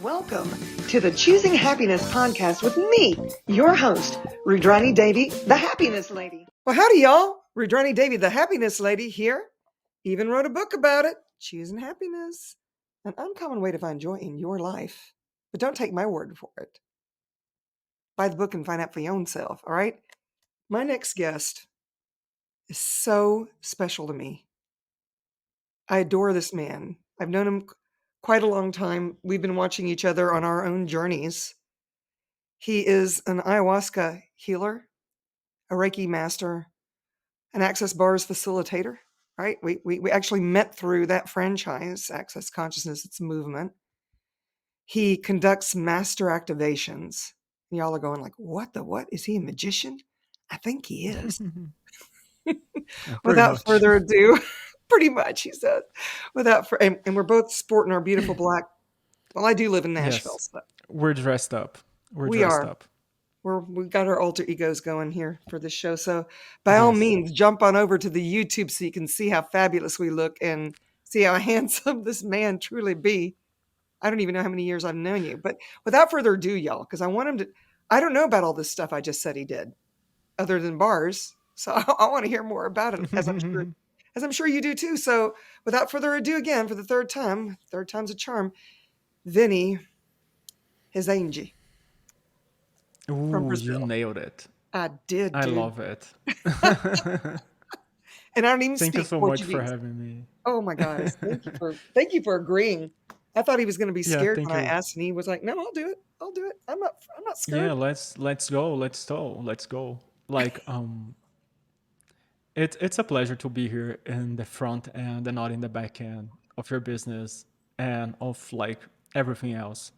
Welcome to the Choosing Happiness podcast with me, your host, Rudrani Devi, the Happiness Lady. Well, howdy, y'all. Rudrani Devi, the Happiness Lady here. Even wrote a book about it, Choosing Happiness, an uncommon way to find joy in your life. But don't take my word for it. Buy the book and find out for your own self, all right? My next guest is so special to me. I adore this man. I've known him quite a long time. We've been watching each other on our own journeys. He is an ayahuasca healer, a Reiki master, an Access Bars facilitator, right? We actually met through that franchise, Access Consciousness, it's a movement. He conducts master activations. Y'all are going like, what the what? Is he a magician? I think he is. Without much. further ado, pretty much, he said. And we're both sporting our beautiful black. Well, I do live in Nashville, Yes, so we're dressed up. we are. We've got our alter egos going here for this show. So by all Yes. means, jump on over to the YouTube so you can see how fabulous we look and see how handsome this man truly be. I don't even know how many years I've known you. But without further ado, y'all, because I want him to, I don't know about all this stuff I just said he did, other than bars. So I want to hear more about it, as I'm sure you do too. So without further ado, again, for the third time's a charm, Vini Resende from Ooh, you Brazil. nailed it. I did, I dude. love it. And I don't even Thank you speak so much for Portuguese. having me. Oh my gosh. Thank you for agreeing. I thought he was going to be Yeah, scared thank when I you. asked, and he was like, "No, I'll do it. I'll do it. I'm not Yeah, scared." let's go. Let's go. Like it's a pleasure to be here in the front end and not in the back end of your business and of like everything else.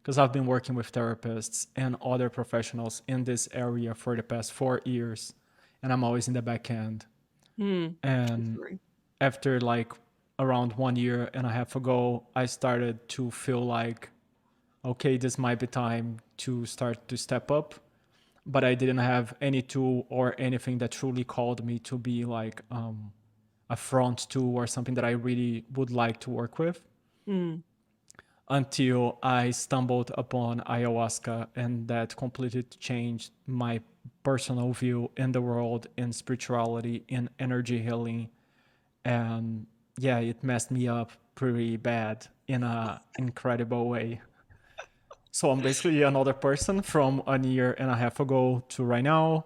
Because I've been working with therapists and other professionals in this area for the past 4 years, and I'm always in the back end. True And story. after like around 1 year and a half ago, I started to feel like, okay, this might be time to start to step up. But I didn't have any tool or anything that truly called me to be like a front tool or something that I really would like to work with until I stumbled upon ayahuasca, and that completely changed my personal view in the world, in spirituality, in energy healing. And yeah, it messed me up pretty bad in a incredible way. So I'm basically another person from a year and a half ago to right now.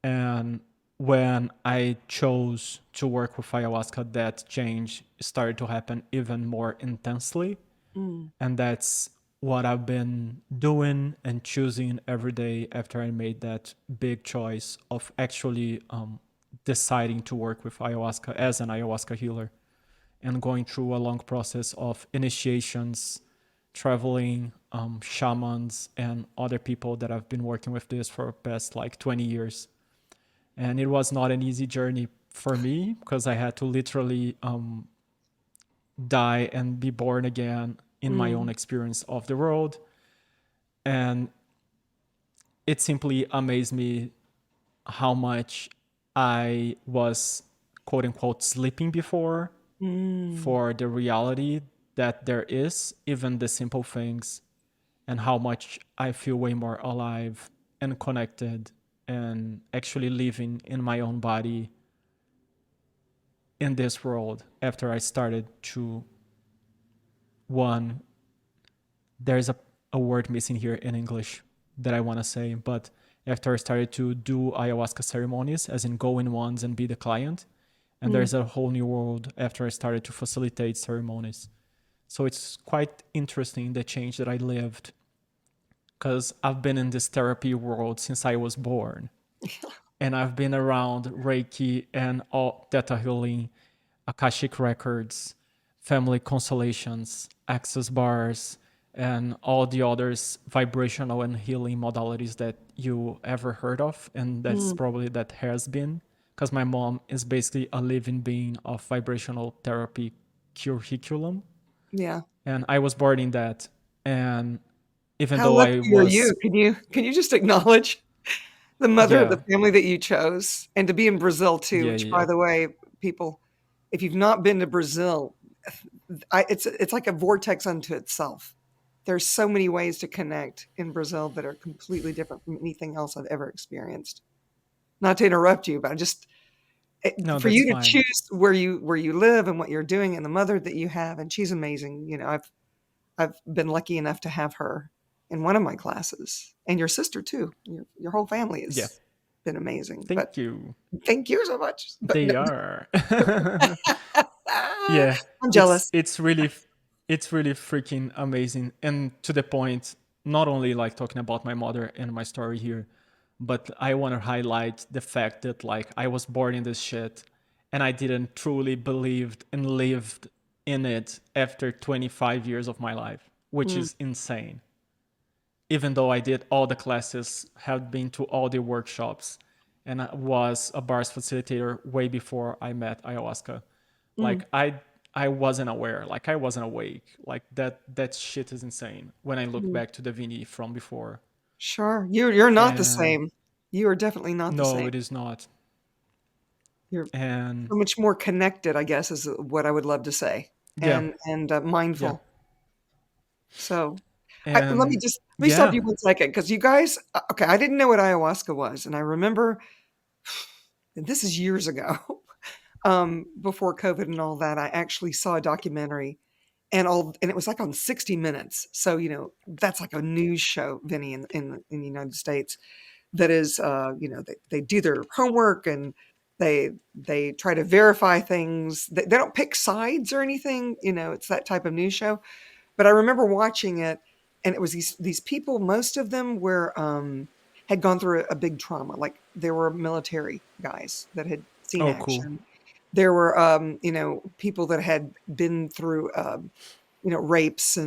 And when I chose to work with ayahuasca, that change started to happen even more intensely. And that's what I've been doing and choosing every day after I made that big choice of actually deciding to work with ayahuasca as an ayahuasca healer and going through a long process of initiations, traveling, shamans, and other people that have been working with this for the past like 20 years. And it was not an easy journey for me because I had to literally die and be born again in my own experience of the world. And it simply amazed me how much I was quote unquote sleeping before for the reality that there is, even the simple things, and how much I feel way more alive and connected and actually living in my own body in this world after I started to one. There's a word missing here in English that I want to say, but after I started to do ayahuasca ceremonies, as in go in ones and be the client, and there's a whole new world after I started to facilitate ceremonies. So it's quite interesting the change that I lived because I've been in this therapy world since I was born. And I've been around Reiki and all Theta Healing, Akashic Records, family constellations, access bars, and all the others vibrational and healing modalities that you ever heard of. And that's probably that has been because my mom is basically a living being of vibrational therapy curriculum. Yeah. And I was born in that. And even How though I lucky are was, you? Can you just acknowledge the mother of the yeah, family that you chose, and to be in Brazil too? yeah, Which, by yeah. the way, people, if you've not been to Brazil, it's like a vortex unto itself. there's so many ways to connect in Brazil that are completely different from anything else I've ever experienced. Not to interrupt you, but No, for that's you to fine. choose where you live and what you're doing, and the mother that you have, and she's amazing. I've been lucky enough to have her in one of my classes, and your sister too. Your whole family Yeah. has been amazing. But Thank you. thank you so much. But no, They are. Yeah. I'm It's jealous. it's really it's really freaking amazing, and to the point, not only like talking about my mother and my story here, but I want to highlight the fact that like I was born in this shit and I didn't truly believed and lived in it after 25 years of my life, which Mm, is insane. Even though I did all the classes, have been to all the workshops, and I was a bars facilitator way before I met ayahuasca. mm, Like I wasn't aware, like I wasn't awake. Like that shit is insane when I look mm. back to the Vini from before. Sure, you're not the And same. You are definitely not the no, same. it is not. You're And so much more connected, I guess, is what I would love to say, yeah, and yeah. mindful. So And let me stop yeah, you 1 second because you guys. Okay, I didn't know what ayahuasca was, and I remember, and this is years ago, before COVID and all that. I actually saw a documentary, and it was like on 60 Minutes. So that's like a news show, Vinny, in the United States. That is, they do their homework, and they try to verify things. They don't pick sides or anything. It's that type of news show. But I remember watching it, and it was these people. Most of them were had gone through a big trauma. Like there were military guys that had seen oh cool. action. There were people that had been through rapes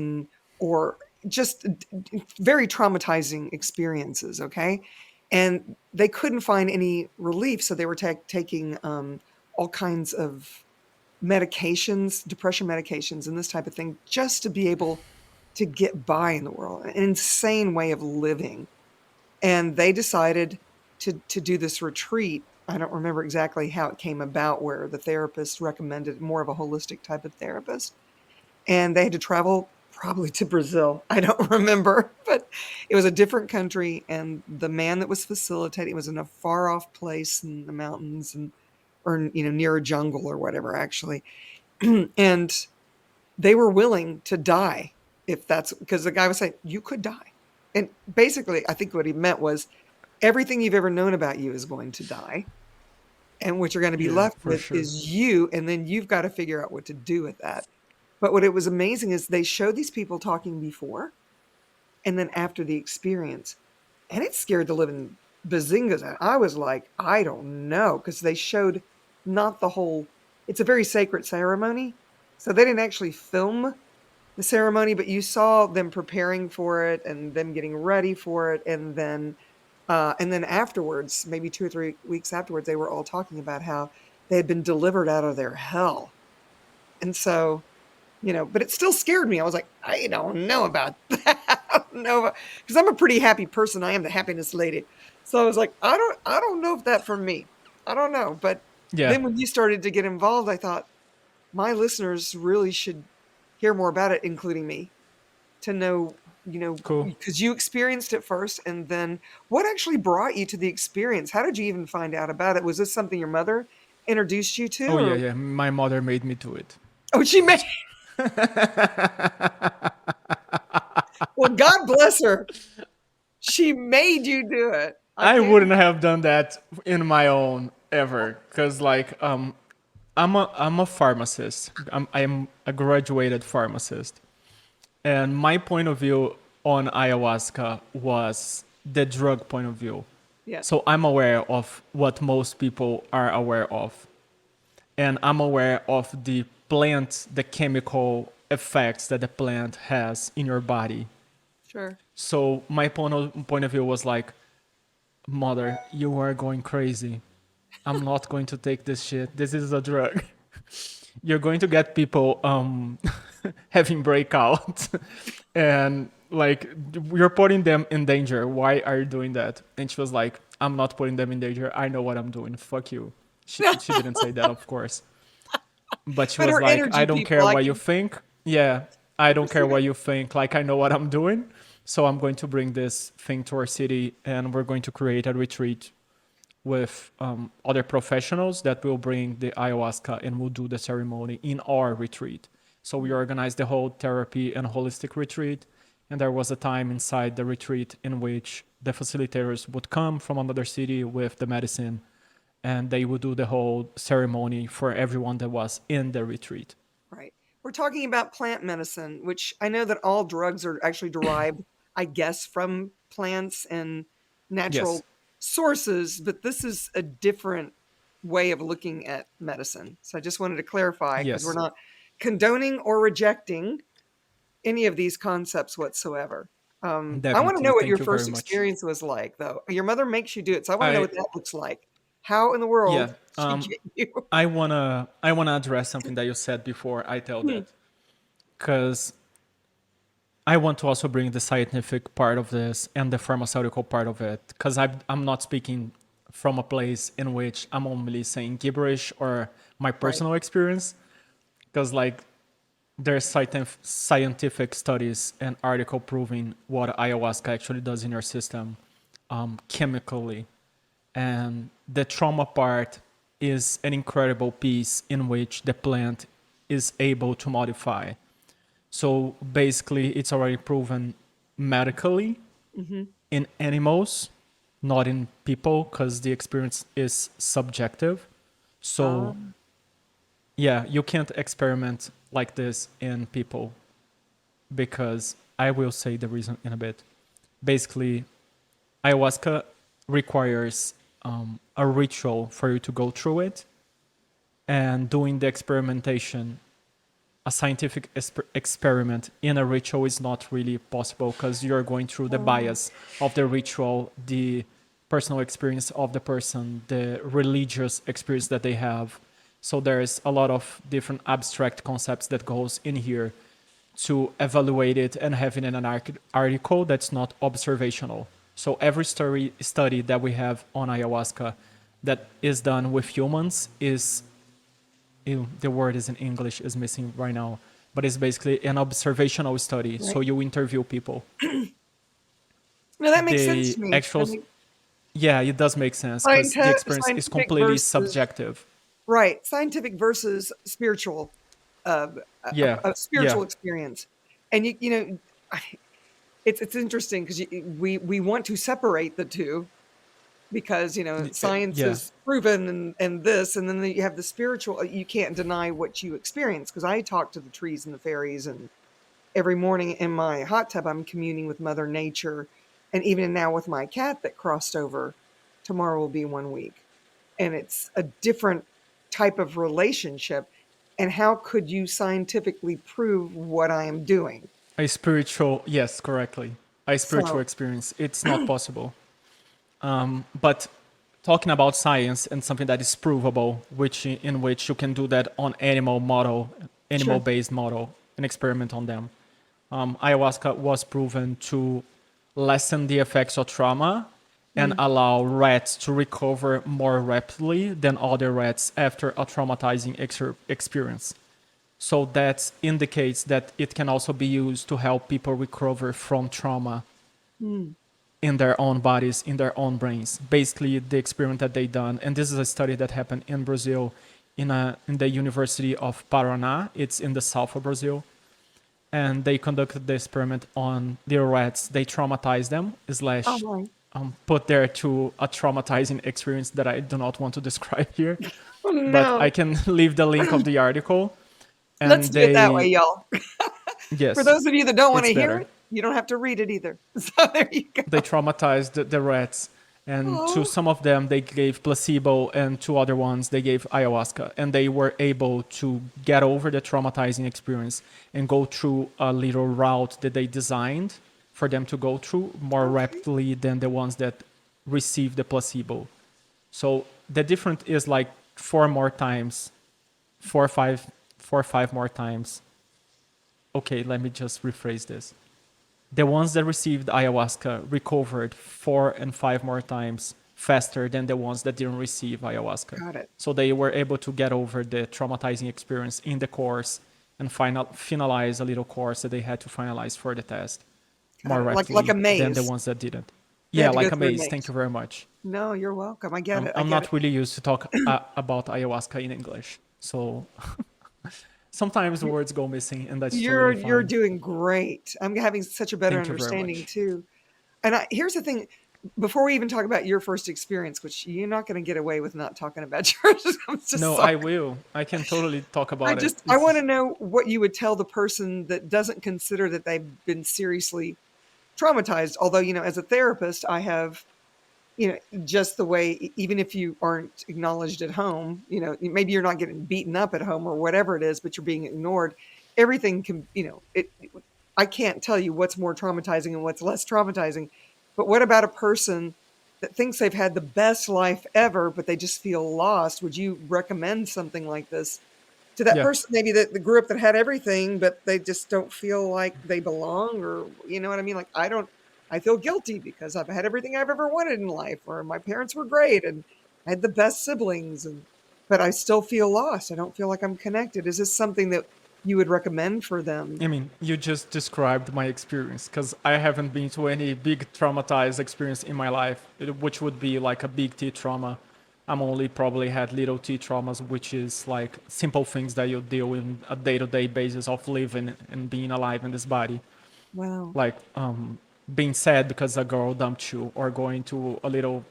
or just very traumatizing experiences. Okay, and they couldn't find any relief, so they were taking all kinds of medications, depression medications, and this type of thing, just to be able to get by in the world. An insane way of living. And they decided to do this retreat. I don't remember exactly how it came about, where the therapist recommended more of a holistic type of therapist. And they had to travel probably to Brazil. I don't remember, but it was a different country. And the man that was facilitating was in a far off place in the mountains, or near a jungle or whatever, actually. And they were willing to die, if that's because the guy was saying you could die. And basically, I think what he meant was everything you've ever known about you is going to die. And what you're going to be Yeah, left for with sure. is you. And then you've got to figure out what to do with that. But what it was amazing is they showed these people talking before and then after the experience. And it scared the living bazingas out. I was like, I don't know, because they showed not the whole, it's a very sacred ceremony. So they didn't actually film the ceremony, but you saw them preparing for it and them getting ready for it. And then afterwards, maybe 2 or 3 weeks afterwards, they were all talking about how they had been delivered out of their hell. And so, but it still scared me. I was like, I don't know about that. I don't know, because I'm a pretty happy person. I am the happiness lady. So I was like, I don't know if that for me. I don't know. But Yeah, then when you started to get involved, I thought my listeners really should hear more about it, including me, to know, cool. because you experienced it first. And then what actually brought you to the experience? How did you even find out about it? Was this something your mother introduced you to? Oh yeah, Or, yeah. My mother made me do it. oh, she made, well, God bless her. She made you do it. I I can't. wouldn't have done that in my own ever, cause like I'm a pharmacist. I'm a graduated pharmacist, and my point of view on ayahuasca was the drug point of view. Yeah, So I'm aware of what most people are aware of, and I'm aware of the plant, the chemical effects that the plant has in your body. sure. So my point of view was like, mother, you are going crazy. I'm not going to take this shit. This is a drug. You're going to get people having breakout and like you're putting them in danger. Why are you doing that? And she was like, I'm not putting them in danger. I know what I'm doing. Fuck you. She didn't say that, of course. But she But was her like, I energy don't people, care I what you can. think. Yeah. I don't care what Proceed. you think. Like, I know what I'm doing. So I'm going to bring this thing to our city, and we're going to create a retreat with other professionals that will bring the ayahuasca and will do the ceremony in our retreat. So we organized the whole therapy and holistic retreat. And there was a time inside the retreat in which the facilitators would come from another city with the medicine, and they would do the whole ceremony for everyone that was in the retreat. Right. We're talking about plant medicine, which I know that all drugs are actually derived, I guess, from plants and Yes. natural sources, but this is a different way of looking at medicine. So I just wanted to clarify because we're Yes. not condoning or rejecting any of these concepts whatsoever. I want to Definitely. know what your Thank you very first much. experience was like, though. Your mother makes you do it, so I want to know I what that looks like. How in the world Yeah. she get you? I wanna address something that you said before I tell Hmm, that, because I want to also bring the scientific part of this and the pharmaceutical part of it, because I'm not speaking from a place in which I'm only saying gibberish or my right. personal experience, because like there's scientific studies and article proving what ayahuasca actually does in your system, chemically. And the trauma part is an incredible piece in which the plant is able to modify. So basically, it's already proven medically Hmm. in animals, not in people, because the experience is subjective. So yeah, you can't experiment like this in people, because I will say the reason in a bit. Basically, ayahuasca requires a ritual for you to go through it, and doing the experimentation, a scientific experiment in a ritual is not really possible, because you're going through the bias of the ritual, the personal experience of the person, the religious experience that they have. So there's a lot of different abstract concepts that goes in here to evaluate it and have it in an article that's not observational. So every study that we have on ayahuasca that is done with humans is, the word is in English is missing right now, but it's basically an observational study. So Right. you interview people. No, that makes sense The to me. I actual, mean, yeah, it does make sense, because the experience is scientific completely versus subjective. right, scientific versus spiritual, uh, Yeah, a yeah, spiritual experience, and you know, it's interesting because we want to separate the two because science yeah. is proven and this, and then you have the spiritual. You can't deny what you experience because I talk to the trees and the fairies, and every morning in my hot tub, I'm communing with Mother Nature. And even now with my cat that crossed over, tomorrow will be 1 week. And it's a different type of relationship. And how could you scientifically prove what I am doing? A spiritual, yes, correctly. A spiritual So, experience. It's not possible. But talking about science and something that is provable, in which you can do that on sure. animal-based model, and experiment on them. Ayahuasca was proven to lessen the effects of trauma and Mm. allow rats to recover more rapidly than other rats after a traumatizing experience. So that indicates that it can also be used to help people recover from trauma Mm. in their own bodies, in their own brains. Basically, the experiment that they done, and this is a study that happened in Brazil, in the University of Paraná. It's in the south of Brazil, and they conducted the experiment on their rats. They traumatized them, Oh, slash, my. put there to a traumatizing experience that I do not want to describe here, Oh, but I no. can leave the link of the article. Let's And do it that way, they, y'all. For yes, those of you that don't want it's to hear better. it, you don't have to read it either. So there you They go. traumatized the rats, and to Oh, some of them they gave placebo, and to other ones they gave ayahuasca, and they were able to get over the traumatizing experience and go through a little route that they designed for them to go through more okay. rapidly than the ones that received the placebo. So the difference is like four more times, four or five, 4 or 5 more times. Okay, let me just rephrase this. The ones that received ayahuasca recovered 4 and 5 more times faster than the ones that didn't receive ayahuasca. Got it. So they were able to get over the traumatizing experience in the course and finalize a little course that they had to finalize for the test Got more it. Like a rapidly than the maze. ones that didn't. They Yeah, had to go like a through a maze. Thank maze. you very much. No, you're welcome. I get it. I I'm get it. not really used to talk about ayahuasca in English, so sometimes words go missing, and that's totally You're fine. doing great. I'm having such a better Thank you very understanding much. too. And here's the thing, before we even talk about your first experience, which you're not going to get away with not talking about yours. I'm just No, sorry. I will. I can totally talk about it. I This want to is know what you would tell the person that doesn't consider that they've been seriously traumatized. Although, as a therapist, I have, just the way, even if you aren't acknowledged at home, maybe you're not getting beaten up at home or whatever it is, but you're being ignored. Everything can, I can't tell you what's more traumatizing and what's less traumatizing. But what about a person that thinks they've had the best life ever, but they just feel lost? Would you recommend something like this to that yeah. person, maybe that grew up that had everything, but they just don't feel like they belong, or you know what I mean? Like I feel guilty because I've had everything I've ever wanted in life, or my parents were great and I had the best siblings, but I still feel lost. I don't feel like I'm connected. Is this something that you would recommend for them? I mean, you just described my experience because I haven't been to any big traumatized experience in my life, which would be like a big T trauma. I'm only probably had little T traumas, which is like simple things that you deal with on a day-to-day basis of living and being alive in this body. Wow. Like being sad because a girl dumped you, or going to a little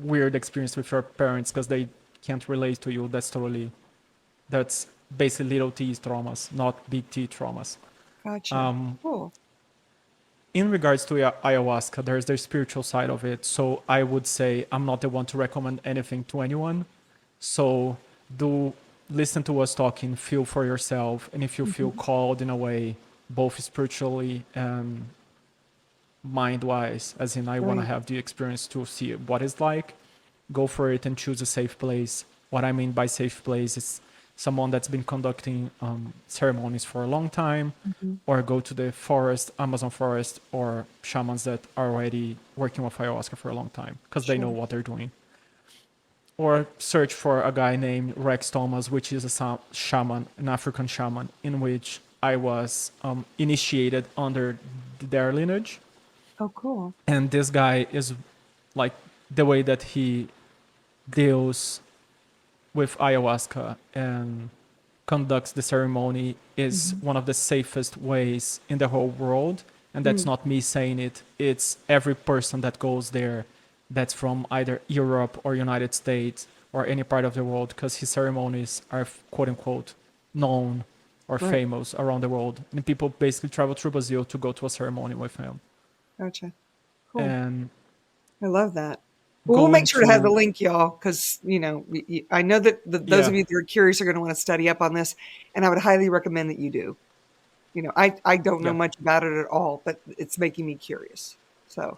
weird experience with your parents because they can't relate to you. That's basically little T traumas, not big T traumas. Gotcha. Cool. In regards to ayahuasca, there's the spiritual side of it. So I would say I'm not the one to recommend anything to anyone. So do listen to us talking, feel for yourself, and if you feel Hmm. called in a way, both spiritually and mind wise, as in I want to Right. have the experience to see what it's like, go for it and choose a safe place. What I mean by safe place is someone that's been conducting ceremonies for a long time, Hmm. or go to the forest, Amazon forest, or shamans that are already working with ayahuasca for a long time because they know Sure. what they're doing. Or search for a guy named Rex Thomas, which is a shaman, an African shaman, in which I was initiated under their lineage. Oh, cool. And this guy is like the way that he deals with ayahuasca and conducts the ceremony is Hmm. one of the safest ways in the whole world. And that's Mm. not me saying it, it's every person that goes there that's from either Europe or United States or any part of the world, because his ceremonies are quote unquote known or Right. famous around the world. And people basically travel through Brazil to go to a ceremony with him. Gotcha. Cool. And I love that. Well, we'll make going sure to have the to, link, y'all, because I know that those yeah, of you that are curious are going to want to study up on this, and I would highly recommend that you do. I don't know yeah, much about it at all, but it's making me curious. So,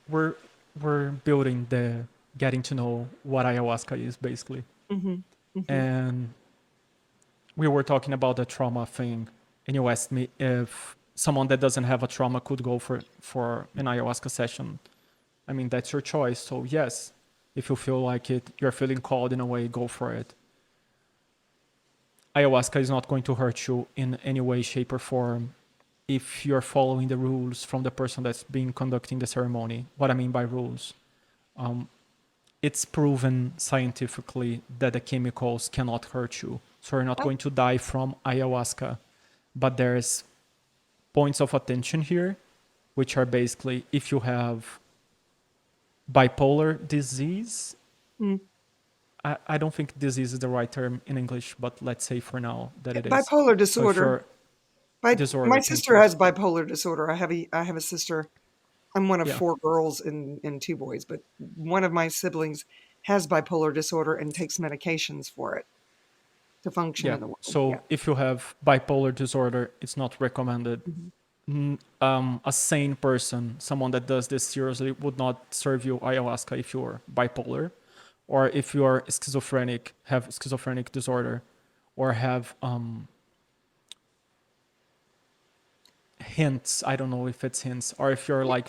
we're we're building the getting to know what ayahuasca is basically. hmm. Hmm. And we were talking about the trauma thing, and you asked me if someone that doesn't have a trauma could go for an ayahuasca session. I mean, that's your choice. So yes, if you feel like it, you're feeling called in a way, go for it. Ayahuasca is not going to hurt you in any way, shape, or form if you're following the rules from the person that's been conducting the ceremony. What I mean by rules, it's proven scientifically that the chemicals cannot hurt you. So you're not Oh, going to die from ayahuasca. But there's points of attention here, which are basically if you have bipolar disease. mm. I don't think disease is the right term in English, but let's say for now that it is. Bipolar So if disorder. you're My disorder, thank sister you. has bipolar disorder. I have a sister. I'm one of Yeah, four girls and two boys, but one of my siblings has bipolar disorder and takes medications for it to function yeah. in the world. Yeah. So if you have bipolar disorder, it's not recommended. Hmm. A sane person, someone that does this seriously, would not serve you ayahuasca if you're bipolar, or if you're schizophrenic, have schizophrenic disorder, or have hints. I don't know if it's hints, or if you're like,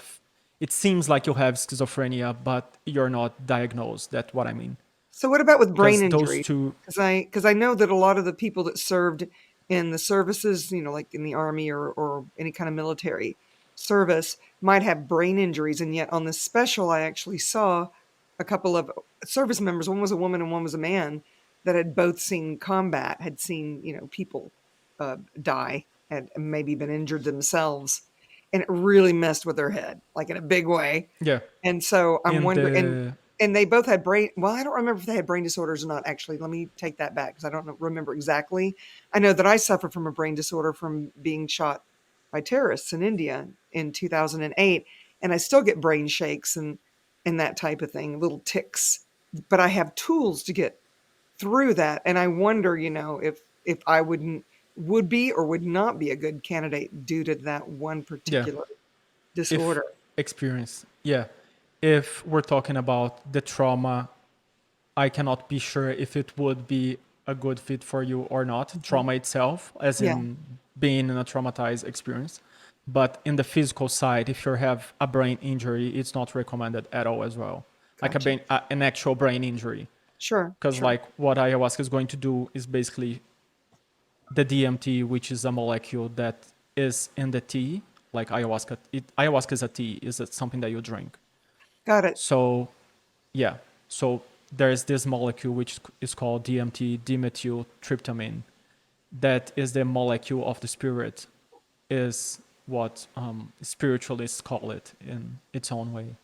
it seems like you have schizophrenia, but you're not diagnosed. That's what I mean. So what about with brain Because those injury? two, Because I know that a lot of the people that served in the services, like in the army or any kind of military service, might have brain injuries. And yet on this special, I actually saw a couple of service members. One was a woman and one was a man that had both seen combat, had seen, people die, and maybe been injured themselves. And it really messed with their head, like in a big way. Yeah. And so I'm In wondering, the and they both had brain, well, I don't remember if they had brain disorders or not, actually. Let me take that back because I don't remember exactly. I know that I suffered from a brain disorder from being shot by terrorists in India in 2008. And I still get brain shakes and that type of thing, little tics. But I have tools to get through that. And I wonder, if I would be or would not be a good candidate due to that one yeah, particular if disorder. experience, yeah. If we're talking about the trauma, I cannot be sure if it would be a good fit for you or not. Trauma itself, as Yeah. in being in a traumatized experience. But in the physical side, if you have a brain injury, it's not recommended at all as well. Like Gotcha. an actual brain injury. Sure. Because Sure. like what ayahuasca is going to do is basically the DMT, which is a molecule that is in the tea, like ayahuasca. Ayahuasca is a tea, is something that you drink. Got it. So, yeah. So there's this molecule which is called DMT, dimethyltryptamine. That is the molecule of the spirit, is what spiritualists call it in its own way.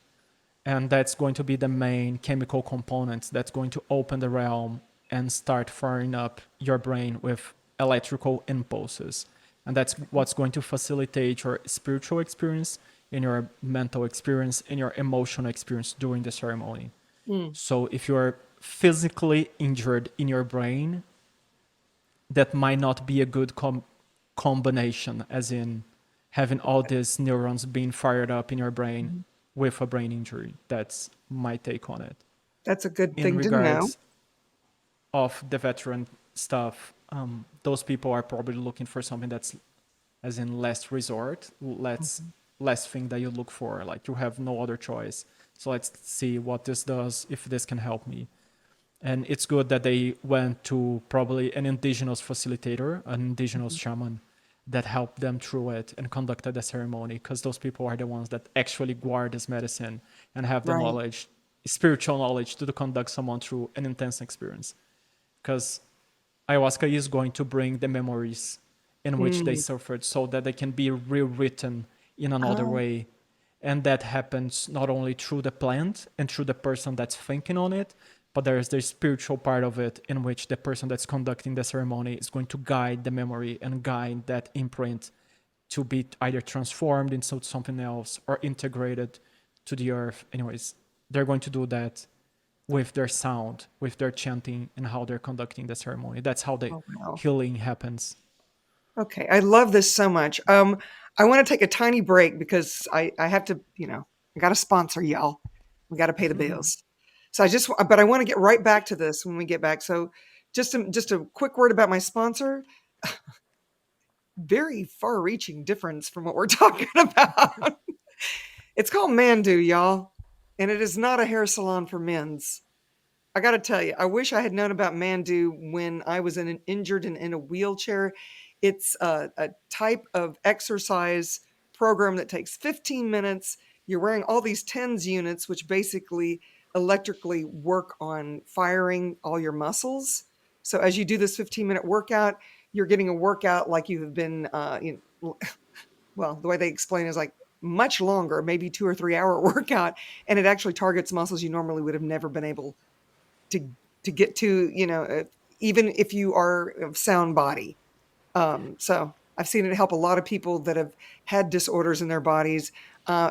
And that's going to be the main chemical component that's going to open the realm and start firing up your brain with electrical impulses. And that's what's going to facilitate your spiritual experience, in your mental experience, in your emotional experience during the ceremony. So if you're physically injured in your brain, that might not be a good combination, as in having all these neurons being fired up in your brain with a brain injury. That's my take on it. That's a good In thing to know. regards of the veteran stuff, those people are probably looking for something that's, as in last resort, less thing that you look for. Like you have no other choice. So let's see what this does, if this can help me. And it's good that they went to probably an indigenous facilitator, an indigenous shaman, that helped them through it and conducted the ceremony, because those people are the ones that actually guard this medicine and have the Right. knowledge, spiritual knowledge, to conduct someone through an intense experience. Because ayahuasca is going to bring the memories in which they suffered so that they can be rewritten in another way. And that happens not only through the plant and through the person that's thinking on it, but there's the spiritual part of it, in which the person that's conducting the ceremony is going to guide the memory and guide that imprint to be either transformed into something else or integrated to the earth. Anyways, they're going to do that with their sound, with their chanting, and how they're conducting the ceremony. That's how the healing happens. Okay. I love this so much. I want to take a tiny break because I have to, I got to sponsor y'all. We got to pay the bills. So but I want to get right back to this when we get back. So just a quick word about my sponsor. Very far reaching difference from what we're talking about. It's called Mandu, y'all. And it is not a hair salon for men's. I got to tell you, I wish I had known about Mandu when I was injured and in a wheelchair. It's a type of exercise program that takes 15 minutes. You're wearing all these TENS units, which basically electrically work on firing all your muscles. So as you do this 15-minute workout, you're getting a workout like you have been, well, the way they explain it is like much longer, maybe 2 or 3 hour workout. And it actually targets muscles you normally would have never been able to get to, even if you are of sound body. So I've seen it help a lot of people that have had disorders in their bodies.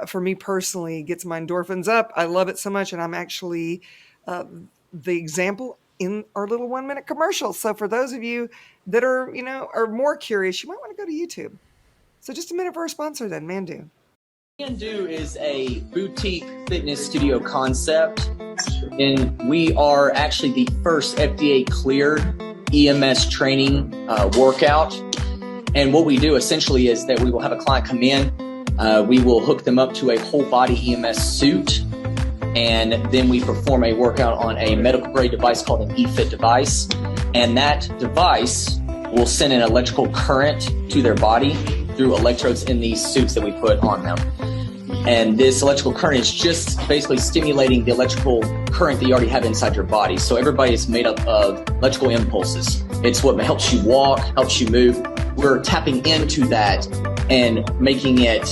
For me personally, it gets my endorphins up. I love it so much. And I'm actually the example in our little 1-minute commercial. So for those of you that are, are more curious, you might want to go to YouTube. So just a minute for our sponsor then, Mandu. Mandu is a boutique fitness studio concept, and we are actually the first FDA cleared EMS training workout. And what we do essentially is that we will have a client come in, we will hook them up to a whole body EMS suit, and then we perform a workout on a medical grade device called an eFit device. And that device will send an electrical current to their body through electrodes in these suits that we put on them. And this electrical current is just basically stimulating the electrical current that you already have inside your body. So everybody is made up of electrical impulses. It's what helps you walk, helps you move. We're tapping into that and making it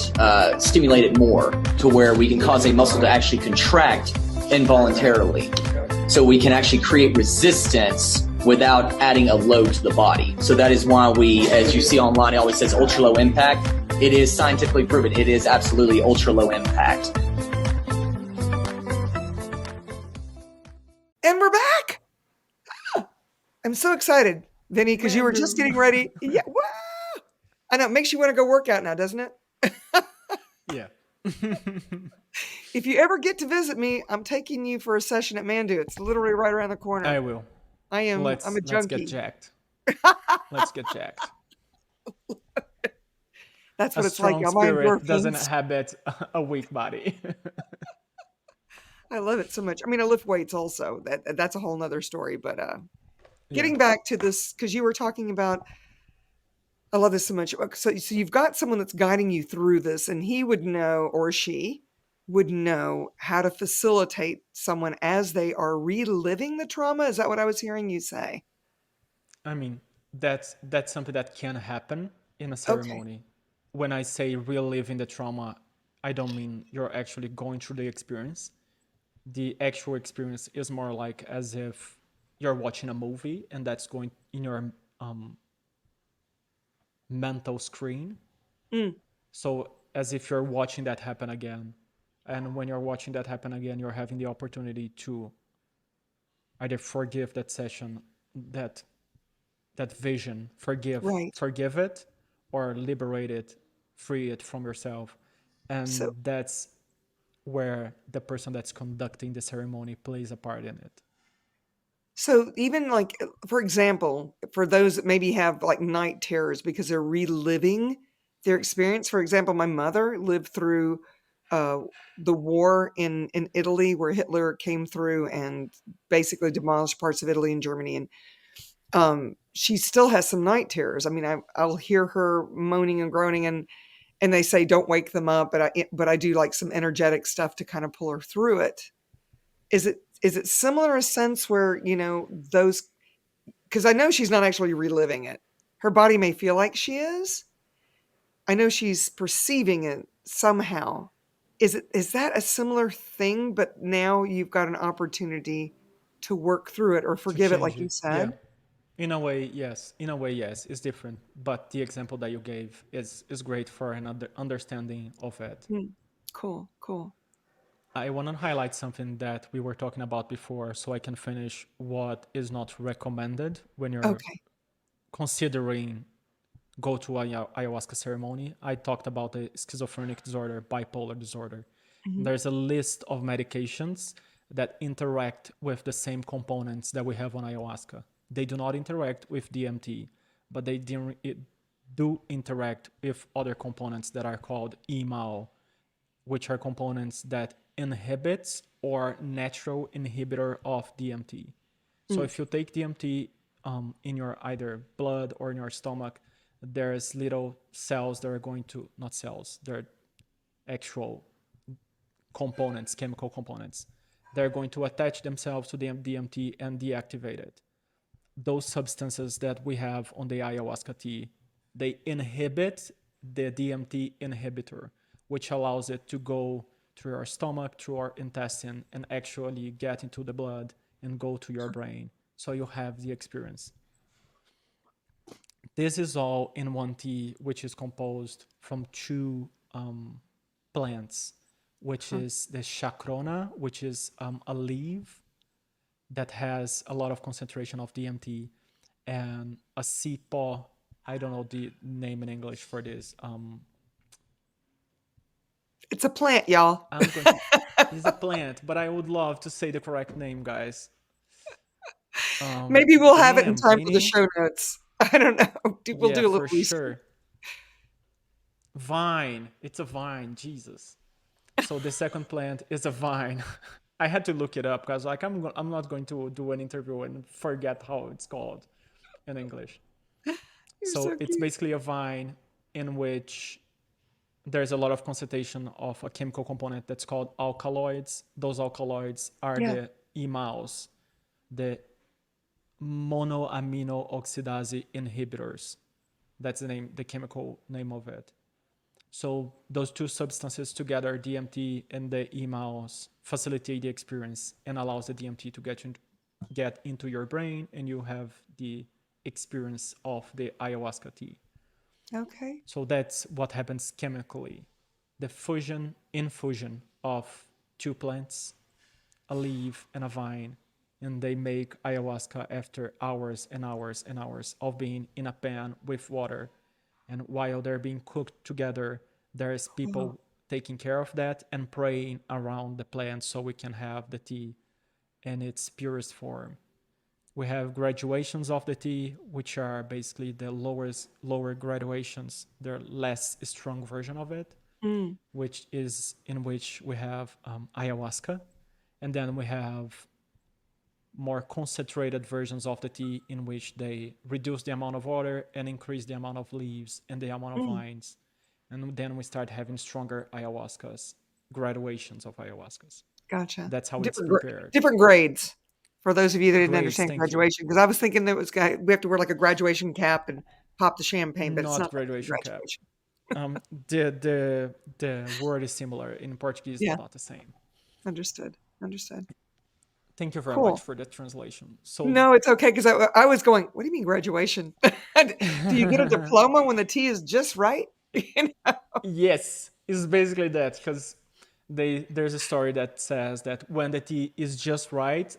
stimulate it more to where we can cause a muscle to actually contract involuntarily. So we can actually create resistance without adding a load to the body. So that is why we, as you see online, it always says ultra low impact. It is scientifically proven. It is absolutely ultra low impact. And we're back. I'm so excited, Vinny, because you were just getting ready. Yeah, wow. I know, it makes you want to go work out now, doesn't it? Yeah. If you ever get to visit me, I'm taking you for a session at Mandu. It's literally right around the corner. I will. I'm a junkie. Let's get jacked. Let's get jacked. That's what A it's like. strong Y'all. My spirit doesn't endorphins. inhabit a weak body. I love it so much. I mean, I lift weights also. That's a whole nother story. But getting back to this, because you were talking about, I love this so much. So you've got someone that's guiding you through this, and he would know, or she would know, how to facilitate someone as they are reliving the trauma. Is that what I was hearing you say? I mean, that's something that can happen in a ceremony. Okay. When I say reliving the trauma, I don't mean you're actually going through the experience. The actual experience is more like as if you're watching a movie and that's going in your mental screen. So as if you're watching that happen again. And when you're watching that happen again, you're having the opportunity to either forgive that session, that vision, forgive it, or liberate it, free it from yourself. And that's where the person that's conducting the ceremony plays a part in it. So even like, for example, for those that maybe have like night terrors because they're reliving their experience. For example, my mother lived through the war in Italy, where Hitler came through and basically demolished parts of Italy and Germany. And she still has some night terrors. I mean, I'll hear her moaning and groaning, and they say, don't wake them up. But I do like some energetic stuff to kind of pull her through it. Is it similar in a sense where, those, because I know she's not actually reliving it. Her body may feel like she is. I know she's perceiving it somehow. Is that a similar thing, but now you've got an opportunity to work through it or forgive it, like you said? Yeah. In a way, yes. It's different. But the example that you gave is great for another understanding of it. Cool. I want to highlight something that we were talking about before so I can finish what is not recommended when you're considering go to a ayahuasca ceremony. I talked about the schizophrenic disorder, bipolar disorder. There's a list of medications that interact with the same components that we have on ayahuasca. They do not interact with DMT, but they do interact with other components that are called EMAO, which are components that inhibits or natural inhibitor of DMT. So if you take DMT in your either blood or in your stomach, there's little cells that are going to, not cells, they're actual components, chemical components. They're going to attach themselves to the DMT and deactivate it. Those substances that we have on the ayahuasca tea, they inhibit the DMT inhibitor, which allows it to go through our stomach, through our intestine, and actually get into the blood and go to your brain. So you have the experience. This is all in one tea, which is composed from two plants, which is the chacrona, which is a leaf that has a lot of concentration of DMT, and a cipó, I don't know the name in English for this. It's a plant, y'all. It's a plant, but I would love to say the correct name, guys. Maybe we'll have it in time for the show notes. I don't know. We'll do a little research. Sure. Vine. It's a vine. Jesus. So the second plant is a vine. I had to look it up because I'm not going to do an interview and forget how it's called in English. You're So so it's cute. basically a vine in which there's a lot of concentration of a chemical component that's called alkaloids. Those alkaloids are Yeah. the EMAOs, the monoamino oxidase inhibitors. That's the chemical name of it. So those two substances together, DMT and the EMAOs, facilitate the experience and allows the DMT to get into your brain, and you have the experience of the ayahuasca tea. Okay. So that's what happens chemically. The infusion of two plants, a leaf and a vine, and they make ayahuasca after hours and hours and hours of being in a pan with water. And while they're being cooked together, there's Wow. people taking care of that and praying around the plant so we can have the tea in its purest form. We have graduations of the tea, which are basically the lower graduations, the less strong version of it, Mm. which is in which we have ayahuasca, and then we have more concentrated versions of the tea in which they reduce the amount of water and increase the amount of leaves and the amount of Mm. vines, and then we start having stronger ayahuascas, graduations of ayahuascas. Gotcha. That's how it's Different prepared. different grades. For those of you that didn't Grades, understand thank you. graduation, because I was thinking that we have to wear like a graduation cap and pop the champagne, but it's Not not like graduation cap. graduation. The word is similar in Portuguese, Yeah. but not the same. Understood. Understood. Thank you very much Cool. for the translation. So No, it's okay because I was going, what do you mean graduation? Do you get a diploma when the tea is just right? You know? yes, it's basically that, because there's a story that says that when the tea is just right,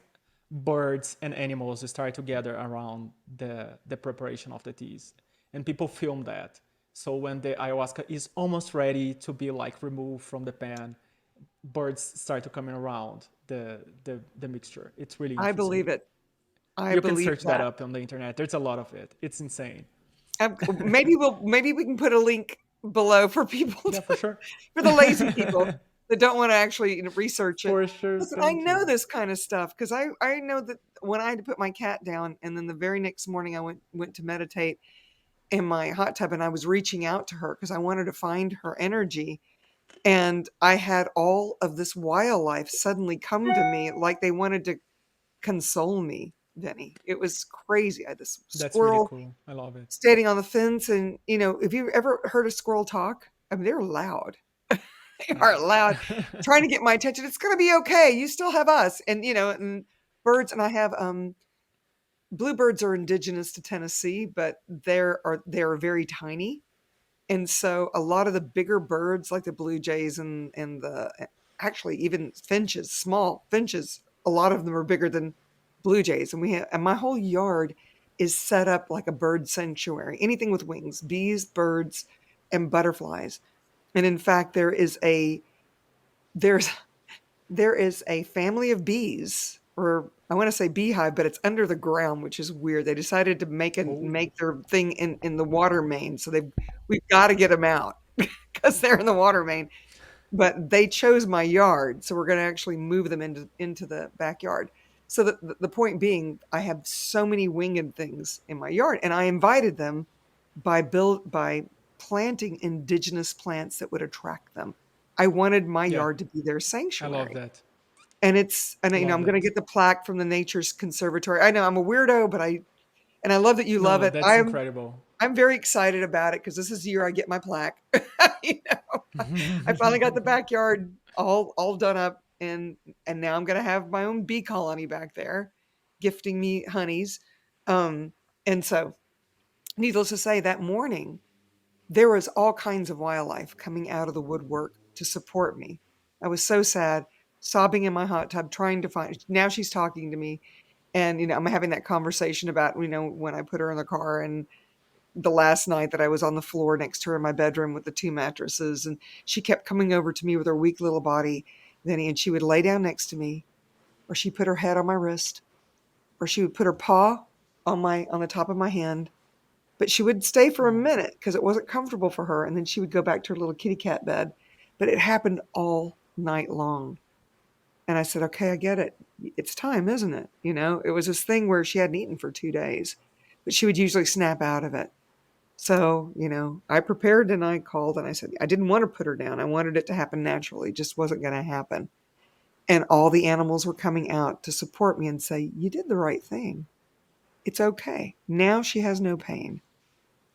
birds and animals start to gather around the preparation of the teas, and people film that. So when the ayahuasca is almost ready to be like removed from the pan, birds start to come around the mixture. It's really I interesting. believe it. I You can believe search that that. up on the internet. There's a lot of it. It's insane. Maybe we can put a link below for people Yeah, for sure. for the lazy people that don't want to actually research it. For sure. Listen, I Thank know you. this kind of stuff because I know that when I had to put my cat down, and then the very next morning I went to meditate in my hot tub, and I was reaching out to her because I wanted to find her energy, and I had all of this wildlife suddenly come to me like they wanted to console me. Vinny, it was crazy. I had this That's really squirrel cool. I love it. standing on the fence, and if you ever heard a squirrel talk, I mean, they're loud. They are loud, trying to get my attention. It's going to be okay. You still have us. And and birds, and I have bluebirds are indigenous to Tennessee, but they're very tiny. And so a lot of the bigger birds like the blue jays and the actually even finches, small finches, a lot of them are bigger than blue jays. And my whole yard is set up like a bird sanctuary. Anything with wings, bees, birds, and butterflies. And in fact, there's there is a family of bees, or I want to say beehive, but it's under the ground, which is weird. They decided to Oh, make their thing in the water main, so we've got to get them out because they're in the water main. But they chose my yard, so we're going to actually move them into the backyard. So the point being, I have so many winged things in my yard, and I invited them by planting indigenous plants that would attract them. I wanted my yeah. yard to be their I love sanctuary. that. And Love I'm going to that. get the plaque from the Nature's Conservatory. I know I'm a weirdo, but I love that you love No, it. that's incredible. I'm very excited about it because this is the year I get my plaque. you know, I finally got the backyard all done up, and now I'm going to have my own bee colony back there, gifting me honeys. Um, and so, needless to say, that morning there was all kinds of wildlife coming out of the woodwork to support me. I was so sad, sobbing in my hot tub, trying to find. Now she's talking to me, and I'm having that conversation about when I put her in the car, and the last night that I was on the floor next to her in my bedroom with the two mattresses, and she kept coming over to me with her weak little body, Vinny, and she would lay down next to me, or she put her head on my wrist, or she would put her paw on the top of my hand, but she would stay for a Oh, minute because it wasn't comfortable for her, and then she would go back to her little kitty cat bed. But it happened all night long. And I said, okay, I get it. It's time, isn't it? It was this thing where she hadn't eaten for 2 days. but she would usually snap out of it. So, I prepared and I called and I said, I didn't want to put her down. I wanted it to happen naturally. It just wasn't going to happen. And all the animals were coming out to support me and say, you did the right thing. It's okay. Now she has no pain.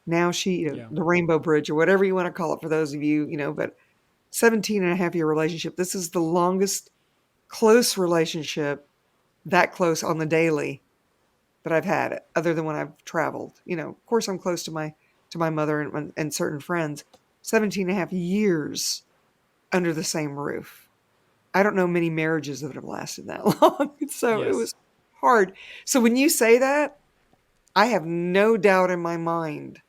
Now she, Yeah. the rainbow bridge or whatever you want to call it for those of you, but 17 and a half year relationship. This is the longest close relationship, that close on the daily, that I've had, other than when I've traveled. Of course I'm close to my mother and certain friends. 17 and a half years under the same roof. I don't know many marriages that have lasted that long. So it Yes. was hard. So when you say that, I have no doubt in my mind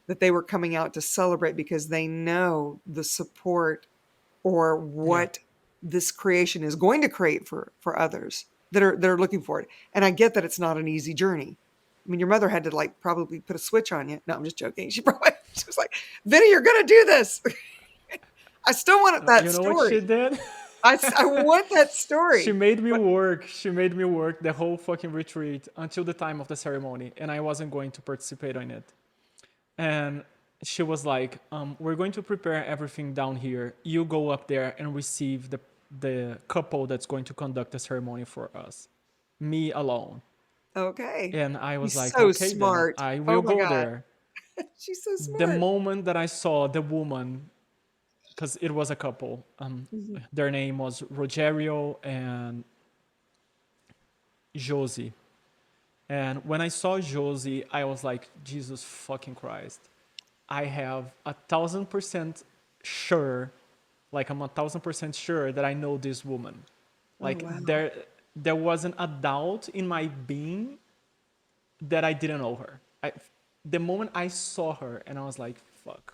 that they were coming out to celebrate because they know the support or Yeah. what this creation is going to create for others that are looking for it. And I get that it's not an easy journey. I mean, your mother had to probably put a switch on you. No, I'm just joking. She was like, Vinny, you're going to do this. I still want that You know what she story. did? I want that story. She made me work. She made me work the whole fucking retreat until the time of the ceremony, and I wasn't going to participate in it. And she was like, "We're going to prepare everything down here. You go up there and receive the couple that's going to conduct the ceremony for us, me alone." Okay. And I was She's like, so "Okay, then smart. I Oh will my go God. there." She's so The smart. moment that I saw the woman, because it was a couple, Mhm. their name was Rogerio and Josie. And when I saw Josie, I was like, Jesus fucking Christ. I have 1,000% sure, like I'm 1,000% sure that I know this woman. Oh, Like wow. there wasn't a doubt in my being that I didn't know her. The moment I saw her and I was like, fuck.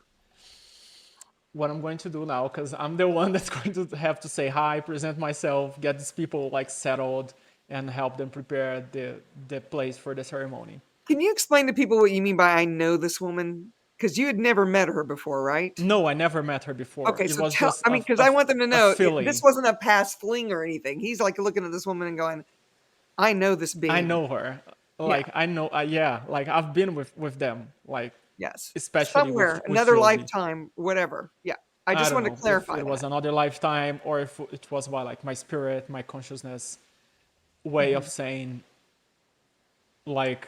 What I'm going to do now, because I'm the one that's going to have to say hi, present myself, get these people like settled, and help them prepare the place for the ceremony. Can you explain to people what you mean by I know this woman? Because you had never met her before, right? No, I never met her before. Okay, It so was just because I want them to a know this feeling. wasn't a past fling or anything. He's like looking at this woman and going, I know this I being. know her. Yeah, Like I know, yeah. Like I've been with them. Like yes. especially Somewhere, with another Josie. lifetime, whatever. Yeah. I I just don't wanted to know if clarify it was that. another lifetime or if it was by like my spirit, my consciousness way of Mhm. saying like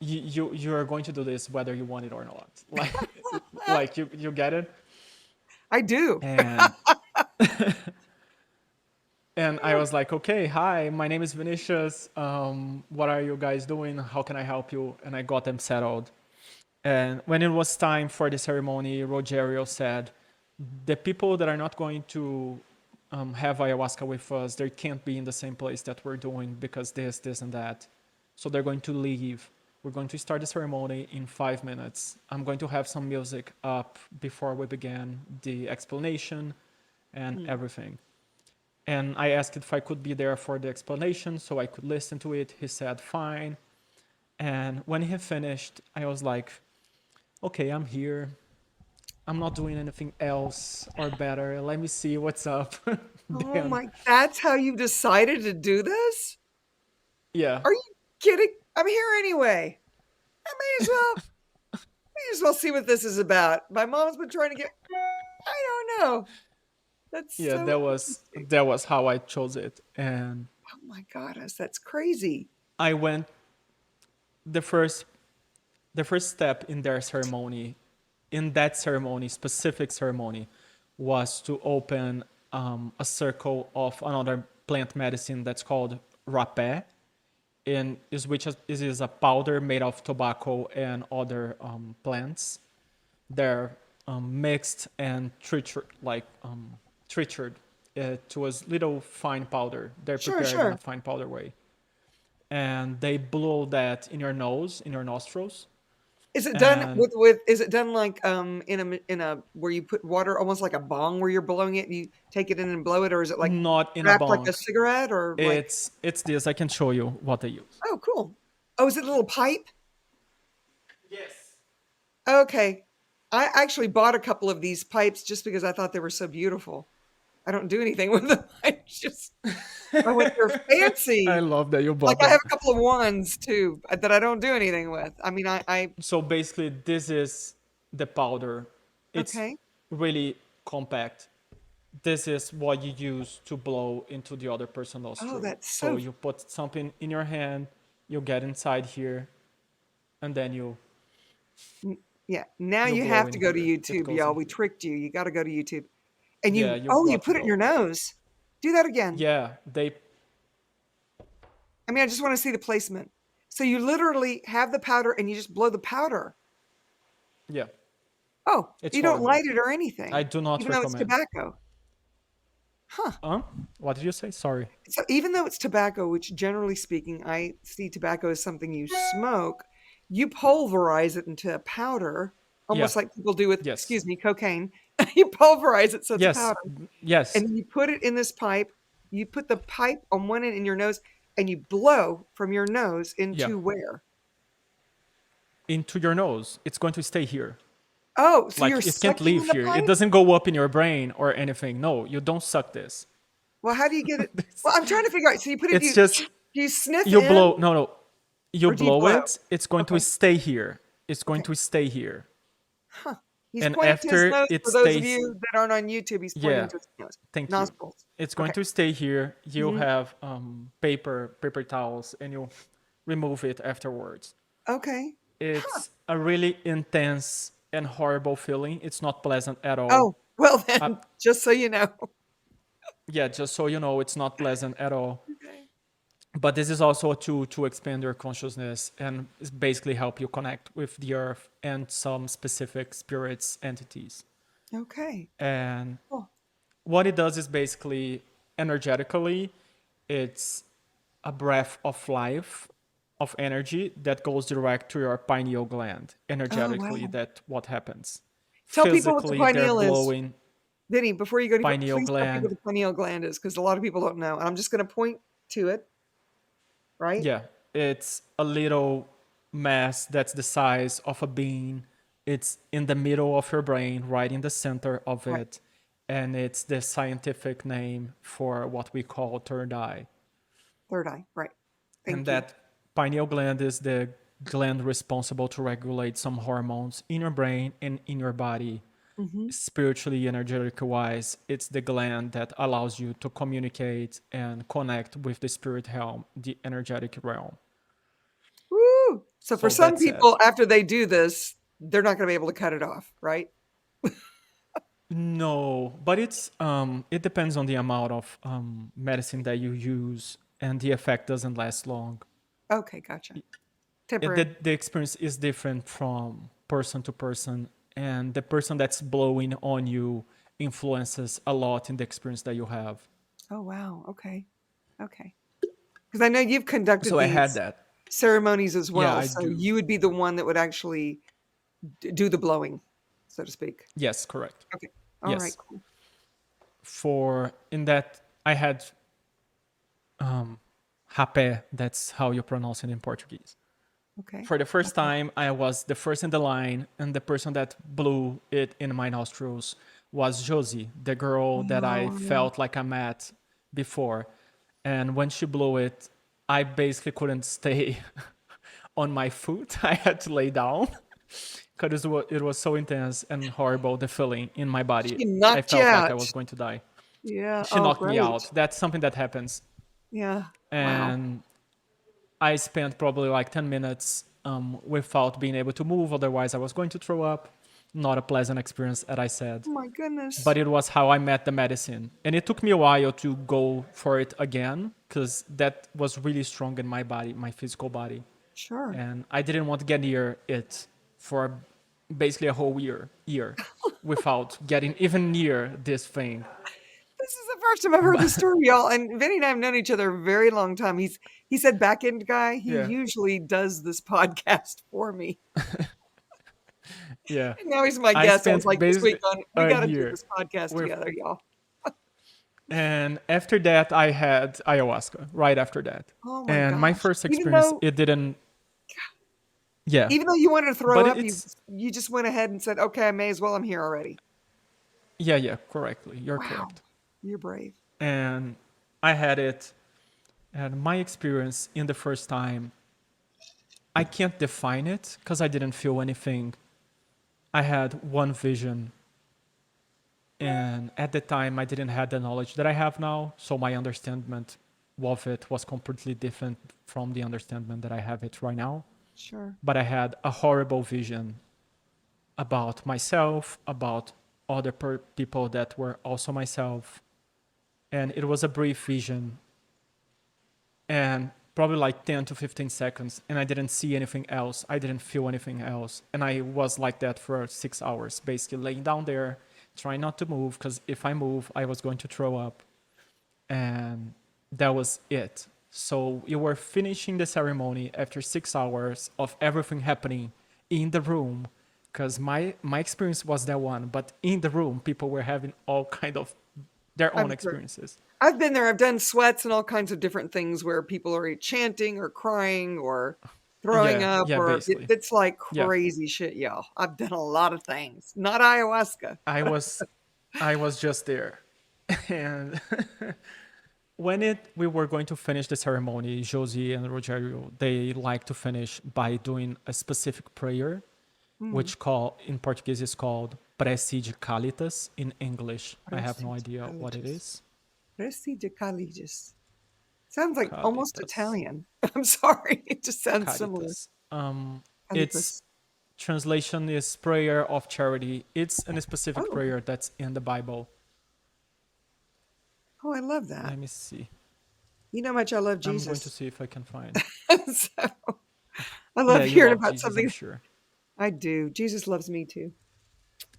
you are going to do this whether you want it or not. Like you get it. I do. And and I was like, okay, hi, my name is Vinicius. What are you guys doing? How can I help you? And I got them settled. And when it was time for the ceremony, Rogerio said, the people that are not going to have ayahuasca with us, they can't be in the same place that we're doing because this, and that. So they're going to leave. We're going to start the ceremony in 5 minutes. I'm going to have some music up before we begin the explanation and Mm. everything. And I asked if I could be there for the explanation so I could listen to it. He said, fine. And when he finished, I was like, okay, I'm here. I'm not doing anything else or better. Let me see what's up. Oh Then, my, that's how you decided to do this? yeah, Are you kidding? I'm here anyway. I may as well see what this is about. My mom's been trying to get, I don't know. That's yeah, so interesting. that was how I chose it. And Oh my goddess, that's crazy. I went the first the first step in their ceremony, in that ceremony, specific ceremony, was to open a circle of another plant medicine that's called rapé, and is a powder made of tobacco and other plants. They're mixed and tritured to a little fine powder. They're Sure, prepared in a sure. fine powder way, and they blow that in your nose, in your nostrils, Is it done and is it done like in a where you put water almost like a bong where you're blowing it and you take it in and blow it, or is it like not in a wrapped like a bong. cigarette or like, It's this. I can show you what they use. oh cool. Oh, is it a little pipe? Yes. Okay. I actually bought a couple of these pipes just because I thought they were so beautiful. I don't do anything with them. I just, oh, they're I fancy. love that you Like bought I them. have a couple of wands too that I don't do anything with. I mean, I So basically, this is the powder. It's okay. really compact. This is what you use to blow into the other person's Oh, nostril. that's So so you put something in your hand, you get inside here, and then yeah. Now you you blow have in to go to here. It YouTube, goes y'all. in We here. tricked you. You got to go to YouTube. And Yeah, you you oh, you got to put it in your go. nose. Do that again. Yeah, they. I mean, I just want to see the placement. So you literally have the powder and you just blow the powder. Yeah, Oh, it's you don't horrible. light it or I anything, do not even though it's recommend. tobacco. Huh. What did you say? Sorry. So even though it's tobacco, which generally speaking, I see tobacco as something you smoke, you pulverize it into a powder, Yeah. almost like people do with, Yes. excuse me, cocaine. You pulverize it so it's a Yes. powder. And Yes. then you put it in this pipe. You put the pipe on one end in your nose and you blow from your nose Yeah. into where? Into your nose. It's going to stay here. Oh, so you're Like it can't sucking leave in the here. It pipe? doesn't go up in your brain or anything. No, you don't suck this. Well, how do you get it? Well, I'm trying to figure out. So you put it, It's just do you sniff you in blow. No, no. You or do you blow blow? it. It's going to Okay. stay here. It's going Okay. to stay here. Huh. He's And pointing to his after nose. it For those of stays, you that aren't on YouTube, he's pointing yeah. to his nose. Thank you. Nostrils. It's going Okay. to stay here. You Mhm. have paper towels, and you remove it afterwards. Okay. Huh. It's a really intense and horrible feeling. It's not pleasant at all. Oh, well Uh, then, just so you know. yeah, just so you know, it's not pleasant at all. Okay. But this is also a tool to expand your consciousness and basically help you connect with the earth and some specific spirits entities. Okay. And Cool. what it does is basically energetically, it's a breath of life, of energy that goes direct to your pineal gland. Oh, Energetically, wow. that what happens. Tell people what the Physically, they're pineal is. blowing Vinny, before you go any further, pineal please tell people gland. what the pineal gland is because a lot of people don't know. And I'm just going to point to it, right? Yeah, it's a little mass that's the size of a bean. It's in the middle of your brain, right in the center of Right. it. And it's the scientific name for what we call third eye. Third eye. Right. And Thank you. that pineal gland is the gland responsible to regulate some hormones in your brain and in your body. Mm-hmm. Spiritually, energetic wise, it's the gland that allows you to communicate and connect with the spirit realm, the energetic realm. Woo! So for So some that's it. people, after they do this, they're not going to be able to cut it off, right? No, but it depends on the amount of medicine that you use, and the effect doesn't last long. Okay, gotcha. It, Temporary. the experience is different from person to person, and the person that's blowing on you influences a lot in the experience that you have. Oh, wow. Okay. Okay. Because I know you've conducted So I had these that. ceremonies as Yeah, well. I So do. you would be the one that would actually do the blowing, so to speak. Yes, correct. Okay. All right, Yes. cool. For in that I had rapé, that's how you pronounce it in Portuguese. Okay. For the first time, I was the first in the line, and the person that blew it in my nostrils was Josie, the girl that I Oh, felt like I met before. And when she blew it, I basically couldn't stay on my foot. I had to lay down because it was so intense and horrible, the feeling in my body. she I knocked you felt like I out. was going to die. Yeah. She Oh, knocked me great. out. That's something that happens. Yeah. Wow. And I spent probably like 10 minutes without being able to move. Otherwise, I was going to throw up. Not a pleasant experience, as I said. Oh my goodness. But it was how I met the medicine. And it took me a while to go for it again because that was really strong in my body, my physical body. Sure. And I didn't want to get near it for basically a whole year without getting even near this thing. This is the first time I've heard the story, y'all. And Vinny and I have known each other a very long time. He said back end guy. He Yeah. usually does this podcast for me. Yeah. And now he's my I guest. I was spent like, this week basically we a got to do year this podcast with, together, y'all. and after that, I had ayahuasca right after that. Oh my And my gosh. first experience, it didn't, yeah. Even though you wanted to throw But up, it's, you just went ahead and said, okay, I may as well. I'm here already. yeah, correctly. You're Wow. correct. You're brave. And I had it, and my experience in the first time, I can't define it because I didn't feel anything. I had one vision, and at the time I didn't have the knowledge that I have now, so my understanding of it was completely different from the understanding that I have it right now. Sure. But I had a horrible vision about myself, about other people that were also myself, and it was a brief vision, and probably like 10 to 15 seconds, and I didn't see anything else. I didn't feel anything else, and I was like that for 6 hours, basically laying down there, trying not to move, because if I move, I was going to throw up, and that was it. So you were finishing the ceremony after 6 hours of everything happening in the room, because my experience was that one, but in the room, people were having all kind of their own experiences. I've been there. I've done sweats and all kinds of different things where people are chanting or crying or throwing up, Yeah, or basically. it's like Yeah. crazy shit, y'all. I've done a lot of things. Not ayahuasca. I was just there. And when we were going to finish the ceremony, Josie and Rogerio, they like to finish by doing a specific prayer, which in Portuguese is called Prece de Calitas. In English, I have no idea what it is. Prece de Caligas. Sounds like almost Calitas. Italian. I'm sorry. It just sounds similar. Caritas. Its Calitas. translation is prayer of charity. It's a specific Oh, prayer that's in the Bible. oh, I love that. Let me see. You know how much I love I'm going to Jesus. see if I can find. So, I Yeah, love you hearing love about Jesus, I'm something. sure. I do. Jesus loves me too.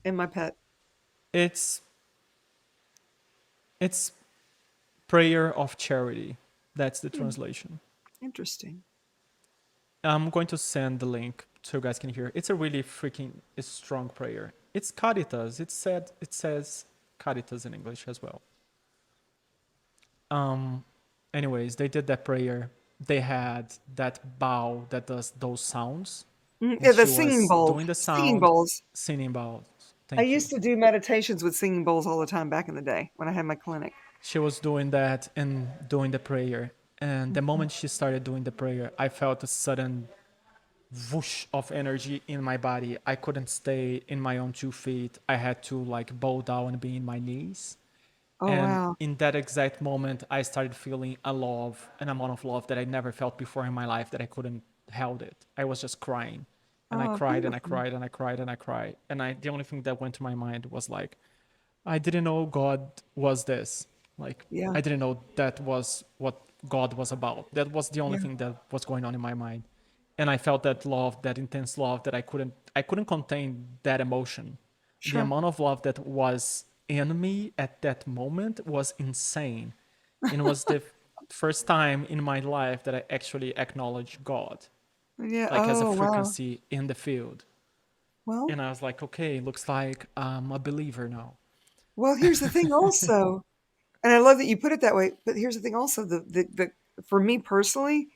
And my pet. It's prayer of charity. That's the translation. Interesting. I'm going to send the link so you guys can hear. It's a really freaking strong prayer. It's caritas. It says caritas in English as well. Anyways, they did that prayer. They had that bow that does those sounds. Yeah, And the she singing was bowls. doing the Singing sound, bowls. singing bowls. I Thank you. used to do meditations with singing bowls all the time back in the day when I had my clinic. She was doing that and doing the prayer. And the Mhm. moment she started doing the prayer, I felt a sudden whoosh of energy in my body. I couldn't stay in my own 2 feet. I had to like bow down and be in my knees. Oh, And wow. in that exact moment, I started feeling an amount of love that I never felt before in my life, that I couldn't held it. I was just crying. And I Oh, cried and I beautiful. cried and I cried and I cried. And the only thing that went to my mind was like, I didn't know God was this. Like, Yeah. I didn't know that was what God was about. That was the only Yeah. thing that was going on in my mind. And I felt that love, that intense love, that I couldn't contain that emotion. The Sure. amount of love that was in me at that moment was insane. And it was the first time in my life that I actually acknowledged God, Yeah. like as a Oh, wow. frequency in the field. Well, And I was like, okay, looks like I'm a believer now. well, here's the thing also, and I love that you put it that way, but here's the thing also, the for me personally,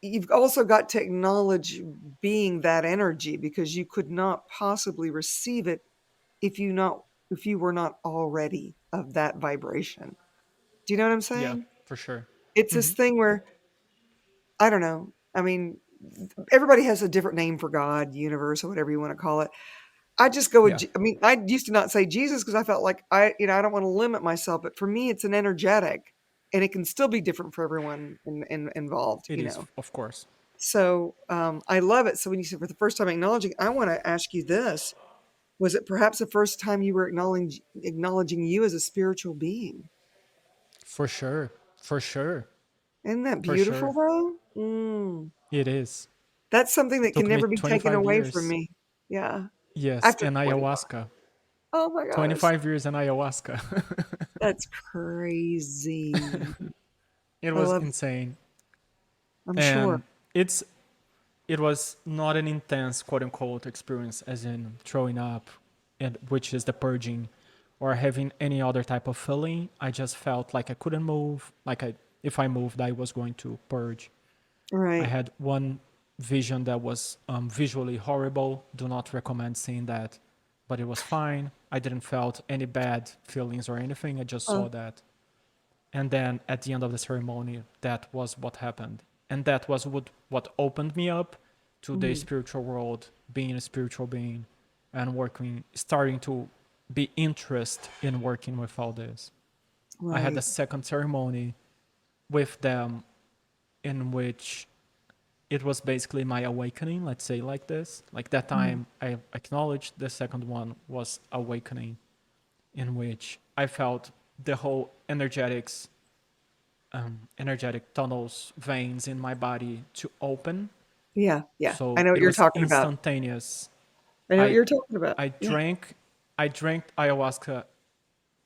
you've also got to acknowledge being that energy, because you could not possibly receive it if you were not already of that vibration. Do you know what I'm Yeah, saying? for sure. It's this thing where I don't know. I mean, everybody has a different name for God, universe, or whatever you want to call it. I just go with Yeah, I mean, I used to not say Jesus because I felt like I don't want to limit myself, but for me, it's an energetic, and it can still be different for everyone involved, it is, of course. So I love it. So when you said for the first time acknowledging, I want to ask you this: was it perhaps the first time you were acknowledging you as a spiritual being? For sure. For sure. Isn't that For beautiful, sure. though? It is. That's something that can Took me never be taken 25 away from years. me. Yeah, Yes, after in 25. ayahuasca. Oh my gosh, 25 years in ayahuasca. that's crazy. It I was love. insane. I'm sure. And it's it was not an intense quote unquote experience as in throwing up, and which is the purging, or having any other type of feeling. I just felt like I couldn't move, if I moved I was going to purge. I Right. had one vision that was visually horrible. Do not recommend seeing that. but it was fine. I didn't felt any bad feelings or anything. I just saw that. And then at the end of the ceremony, that was what happened. And that was what opened me up to the spiritual world, being a spiritual being and starting to be interested in working with all this. I had a second ceremony with them in which it was basically my awakening, let's say like this. Like that time, I acknowledged the second one was awakening, in which I felt the whole energetic tunnels, veins in my body to open. Yeah. I So know what it you're was talking about. instantaneous. I know what I you're talking about. I drank ayahuasca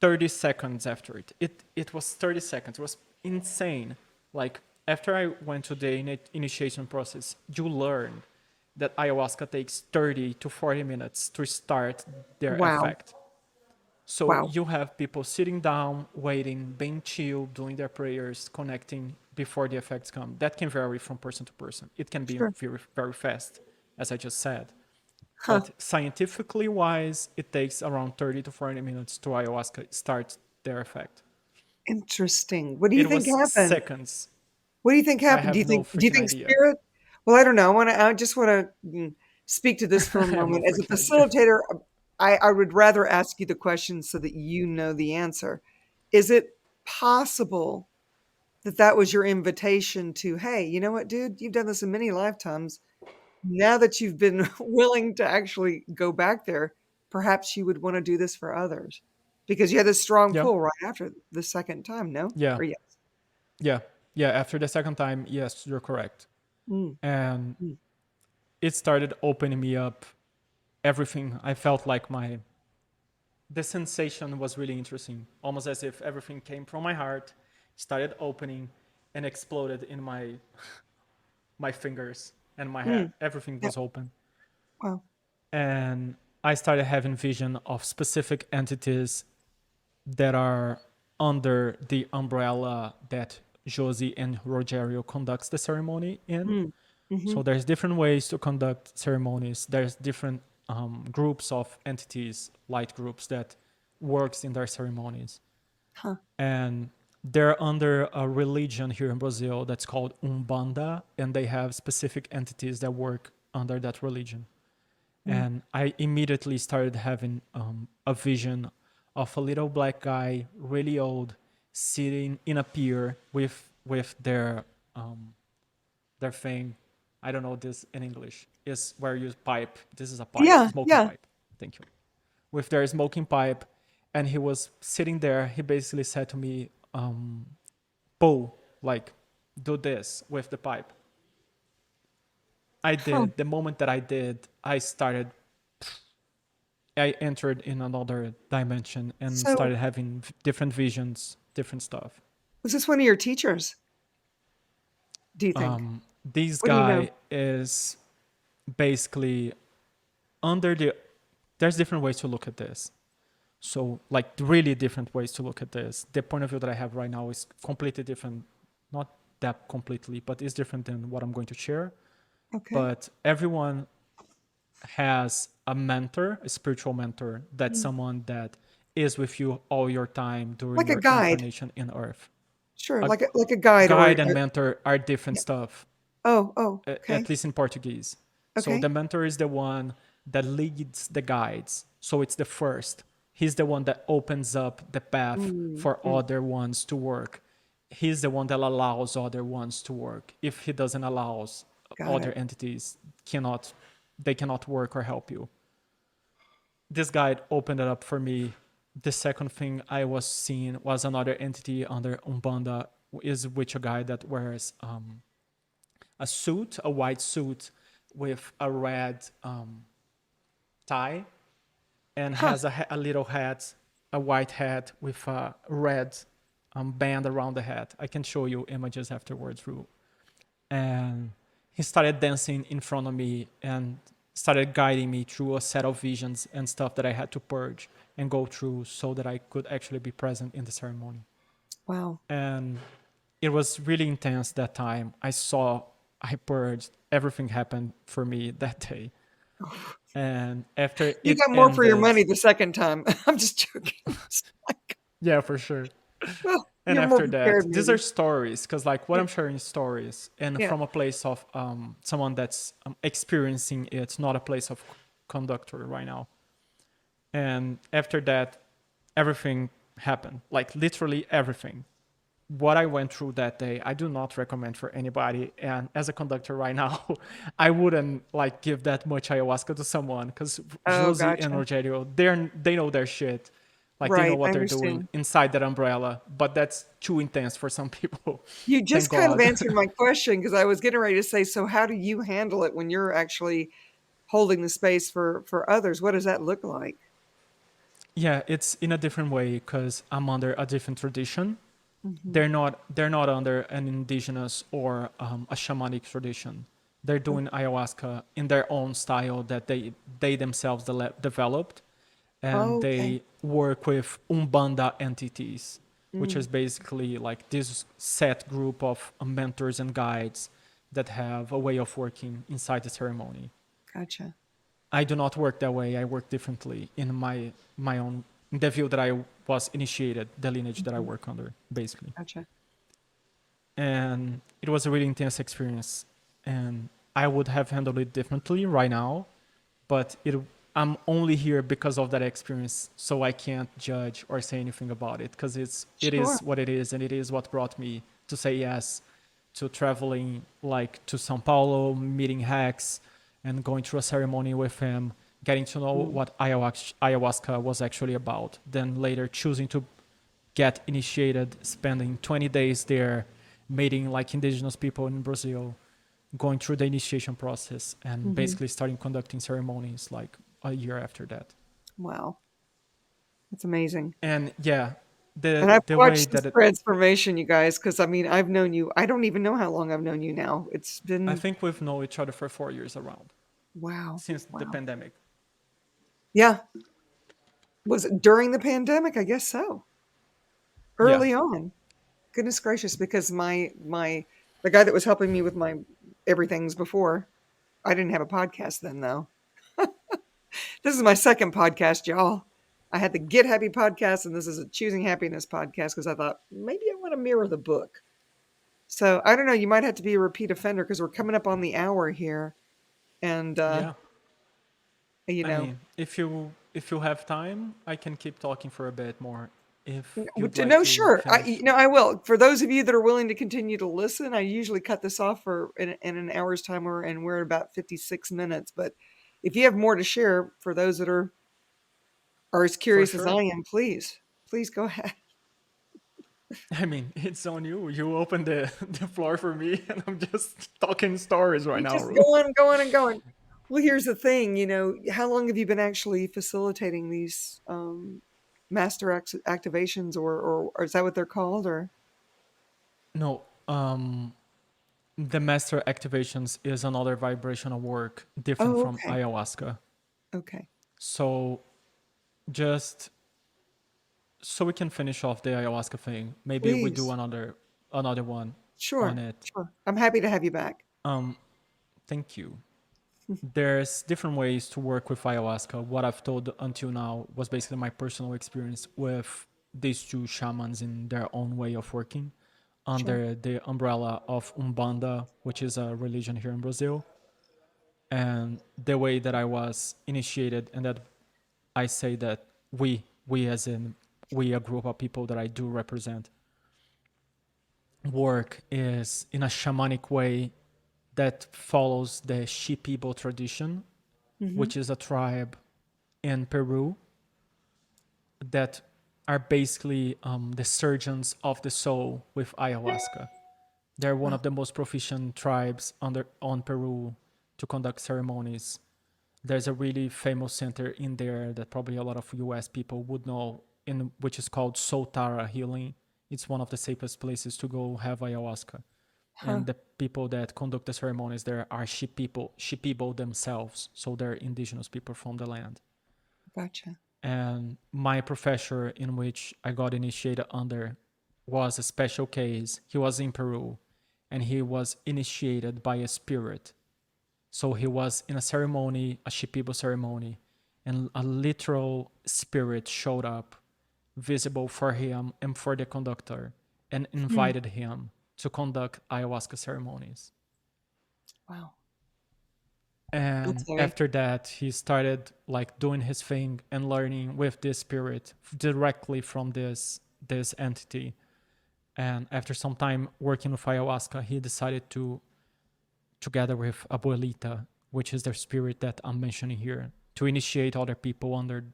30 seconds after it. It was 30 seconds. It was insane. Like after I went to the initiation process, you learn that ayahuasca takes 30 to 40 minutes to start their Wow. effect. So you have people sitting down, waiting, being chill, doing their prayers, connecting before the effects come. That can vary from person to person. It can be Sure. very, very fast, as I just said. Huh. But scientifically wise, it takes around 30 to 40 minutes to ayahuasca start their effect. Interesting. What do you It think was happened? seconds. What do you think I happened? have no Do you freaking think idea. spirit? Well, I don't know. I just want to speak to this for I a have no moment. As a freaking idea. facilitator, I would rather ask you the question so that you know the answer. Is it possible that was your invitation to, hey, you know what, dude? You've done this in many lifetimes. Now that you've been willing to actually go back there, perhaps you would want to do this for others because you had this strong Yeah, pull right after the second time, no? yeah, Or yes? yeah, yeah. After the second time, yes, you're correct. Mm, And mm. it started opening me up. Everything I felt like the sensation was really interesting, almost as if everything came from my heart, started opening, and exploded in my fingers and my head. Mm. Everything Yep. was open. Wow. And I started having vision of specific entities that are under the umbrella that Josie and Rogerio conducts the ceremony in. Mm. So Mhm. there's different ways to conduct ceremonies. There's different groups of entities, light groups that works in their ceremonies. Huh. And they're under a religion here in Brazil that's called Umbanda, and they have specific entities that work under that religion. Mm. And I immediately started having a vision of a little black guy, really old, sitting in a pier with their thing. I don't know this in English. Is where you pipe. This is a pipe, Yeah, smoking yeah. pipe. Thank you. With their smoking pipe, and he was sitting there. He basically said to me, "Pull, like, do this with the pipe." I Huh. did. The moment that I did, I entered in another dimension and So, started having different visions, different stuff. was this one of your teachers, do you think? This What do you know? guy is basically under the. There's different ways to look at this. So, like, really different ways to look at this. The point of view that I have right now is completely different. Not that completely, but it's different than what I'm going to share. Okay. But everyone has a mentor, a spiritual mentor, that's Mm. someone that is with you all your time during Like a your guide. incarnation in Earth. Sure, A like a guide or guide and mentor are different yeah. stuff, Oh, okay. at least in Portuguese. So the Okay. mentor is the one that leads the guides. So it's the first. He's the one that opens up the path Mm, for mm. other ones to work. He's the one that allows other ones to work. If he doesn't allow Got other it. entities cannot work or help you. This guide opened it up for me. The second thing I was seeing was another entity under Umbanda, is which a guy that wears a suit, a white suit with a red tie, and Huh. has a little hat, a white hat with a red band around the hat. I can show you images afterwards, Ru. And he started dancing in front of me and started guiding me through a set of visions and stuff that I had to purge and go through so that I could actually be present in the ceremony. Wow. And it was really intense that time. I purged, everything happened for me that day. And after You it got more for your ended, money the second time. I'm just joking. It's like, yeah, for sure. well, And you're more after prepared, that, these are maybe. stories, because like what Yeah, I'm sharing is stories, and yeah. from a place of someone that's experiencing it, not a place of conductor right now. And after that, everything happened, like literally everything. What I went through that day, I do not recommend for anybody. And as a conductor right now, I wouldn't like give that much ayahuasca to someone, because Oh, Josie and gotcha. Rogerio, they know their shit. Like they know Right. I what they're doing understand. inside that umbrella, but that's too intense for some people. You Thank just kind of God. answered my question because I was getting ready to say, so how do you handle it when you're actually holding the space for others? What does that look like? Yeah, it's in a different way because I'm under a different tradition. Hmm. They're not under an indigenous or a shamanic tradition. They're doing ayahuasca in their own style that they themselves developed, and Okay. they work with Umbanda entities, which is Mm, basically like this set group of mentors and guides that have a way of working inside the ceremony. gotcha. I do not work that way. I work differently in my own, in the field that I was initiated, the lineage that I Hmm. work under, basically. Gotcha. And it was a really intense experience. And I would have handled it differently right now, but I'm only here because of that experience, so I can't judge or say anything about it, because it Sure. is what it is, and it is what brought me to say yes to traveling like to São Paulo, meeting hacks, and going through a ceremony with him, getting to know Mm, what ayahuasca was actually about. Then later choosing to get initiated, spending 20 days there, meeting like indigenous people in Brazil, going through the initiation process, and hmm. basically starting conducting ceremonies like a year after that. Wow. That's amazing. And yeah, And I've the way watched this that transformation, you guys, because I mean, I've known you. I don't even know how long I've known you now. It's I been, think we've known each other for 4 years around wow. since the Wow. pandemic. Yeah. Was it during the pandemic? I guess so. Yeah. Early on. Goodness gracious, because my the guy that was helping me with my everything's before, I didn't have a podcast then though. This is my second podcast, y'all. I had the Get Happy podcast, and this is a Choosing Happiness podcast because I thought maybe I want to mirror the book. So I don't know. You might have to be a repeat offender because we're coming up on the hour here, and Yeah. you I know, mean, if you have time, I can keep talking for a bit more if you'd like no, to sure. finish. I will. For those of you that are willing to continue to listen, I usually cut this off for in an hour's time, and we're at about 56 minutes. But if you have more to share for those that are as For curious as I sure. am, please go ahead. I mean, it's on you. You opened the floor for me, and I'm just talking stories right You now, just Ru. go on, going and going. Well, here's the thing, how long have you been actually facilitating these master activations, or is that what they're called? Or No, the master activations is another vibrational work different oh, from okay, ayahuasca. okay, So just so we can finish off the ayahuasca thing, maybe we do please, another one on sure, it. sure. I'm happy to have you back. Um, Thank you. There's different ways to work with ayahuasca. What I've told until now was basically my personal experience with these two shamans in their own way of working Sure. under the umbrella of Umbanda, which is a religion here in Brazil, and the way that I was initiated, and that I say that we as in we a group of people that I do represent work is in a shamanic way that follows the Shipibo tradition, Mm-hmm. which is a tribe in Peru that are basically the surgeons of the soul with ayahuasca. They're one Wow. of the most proficient tribes on Peru to conduct ceremonies. There's a really famous center in there that probably a lot of US people would know, in which is called Soltara Healing. It's one of the safest places to go have ayahuasca. Huh. And the people that conduct the ceremonies there are Shipibo themselves, so they're indigenous people from the land. Gotcha. And my professor, in which I got initiated under, was a special case. He was in Peru, and he was initiated by a spirit So he was in a ceremony, a Shipibo ceremony, and a literal spirit showed up, visible for him and for the conductor, and Hmm. invited him to conduct ayahuasca ceremonies. Wow. That's And heavy. after that, he started like doing his thing and learning with this spirit directly from this entity. And after some time working with ayahuasca, he decided to, together with Abuelita, which is the spirit that I'm mentioning here, to initiate other people under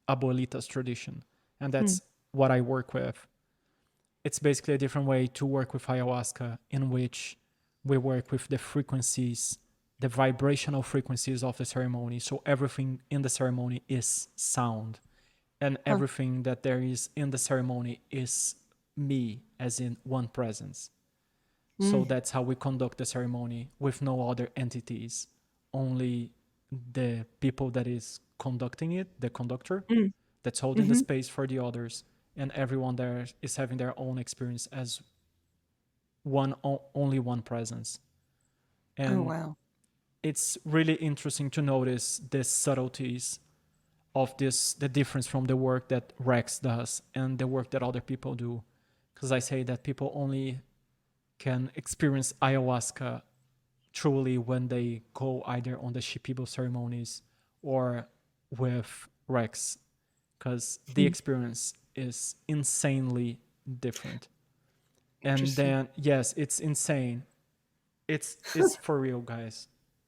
Abuelita's tradition. And Hmm. that's what I work with. It's basically a different way to work with ayahuasca, in which we work with the frequencies, the vibrational frequencies of the ceremony. So everything in the ceremony is sound, and Huh. everything that there is in the ceremony is me, as in one presence. So Mm. that's how we conduct the ceremony, with no other entities, only the people that is conducting it, the conductor, Mm. that's holding the Hmm. space for the others, and everyone there is having their own experience as only one presence. Oh, And wow. it's really interesting to notice the subtleties of this, the difference from the work that Rex does and the work that other people do. Because I say that people only can experience ayahuasca truly when they go either on the Shipibo ceremonies or with Rex, because the Hmm. experience is insanely different. And Interesting. then yes, it's insane. It's for real, guys.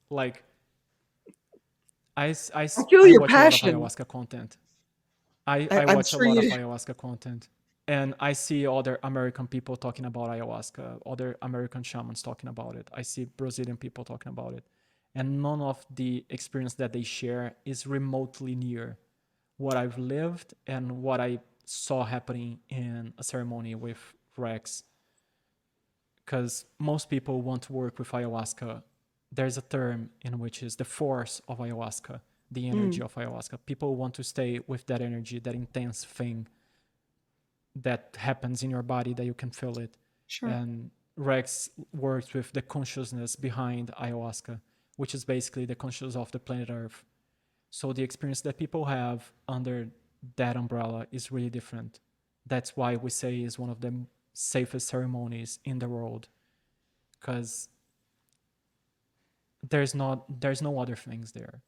Like I feel I your watch a lot of passion. ayahuasca content. I I'm watch a sure lot you of do. ayahuasca content, and I see other American people talking about ayahuasca, other American shamans talking about it. I see Brazilian people talking about it, and none of the experience that they share is remotely near what I've lived and what I saw happening in a ceremony with Rex. Because most people want to work with ayahuasca. There's a term in which is the force of ayahuasca, the energy Mm. of ayahuasca. People want to stay with that energy, that intense thing that happens in your body, that you can feel it. Sure. And Rex works with the consciousness behind ayahuasca, which is basically the consciousness of the planet Earth. So the experience that people have under that umbrella is really different. That's why we say is one of the safest ceremonies in the world, because there's no other things there.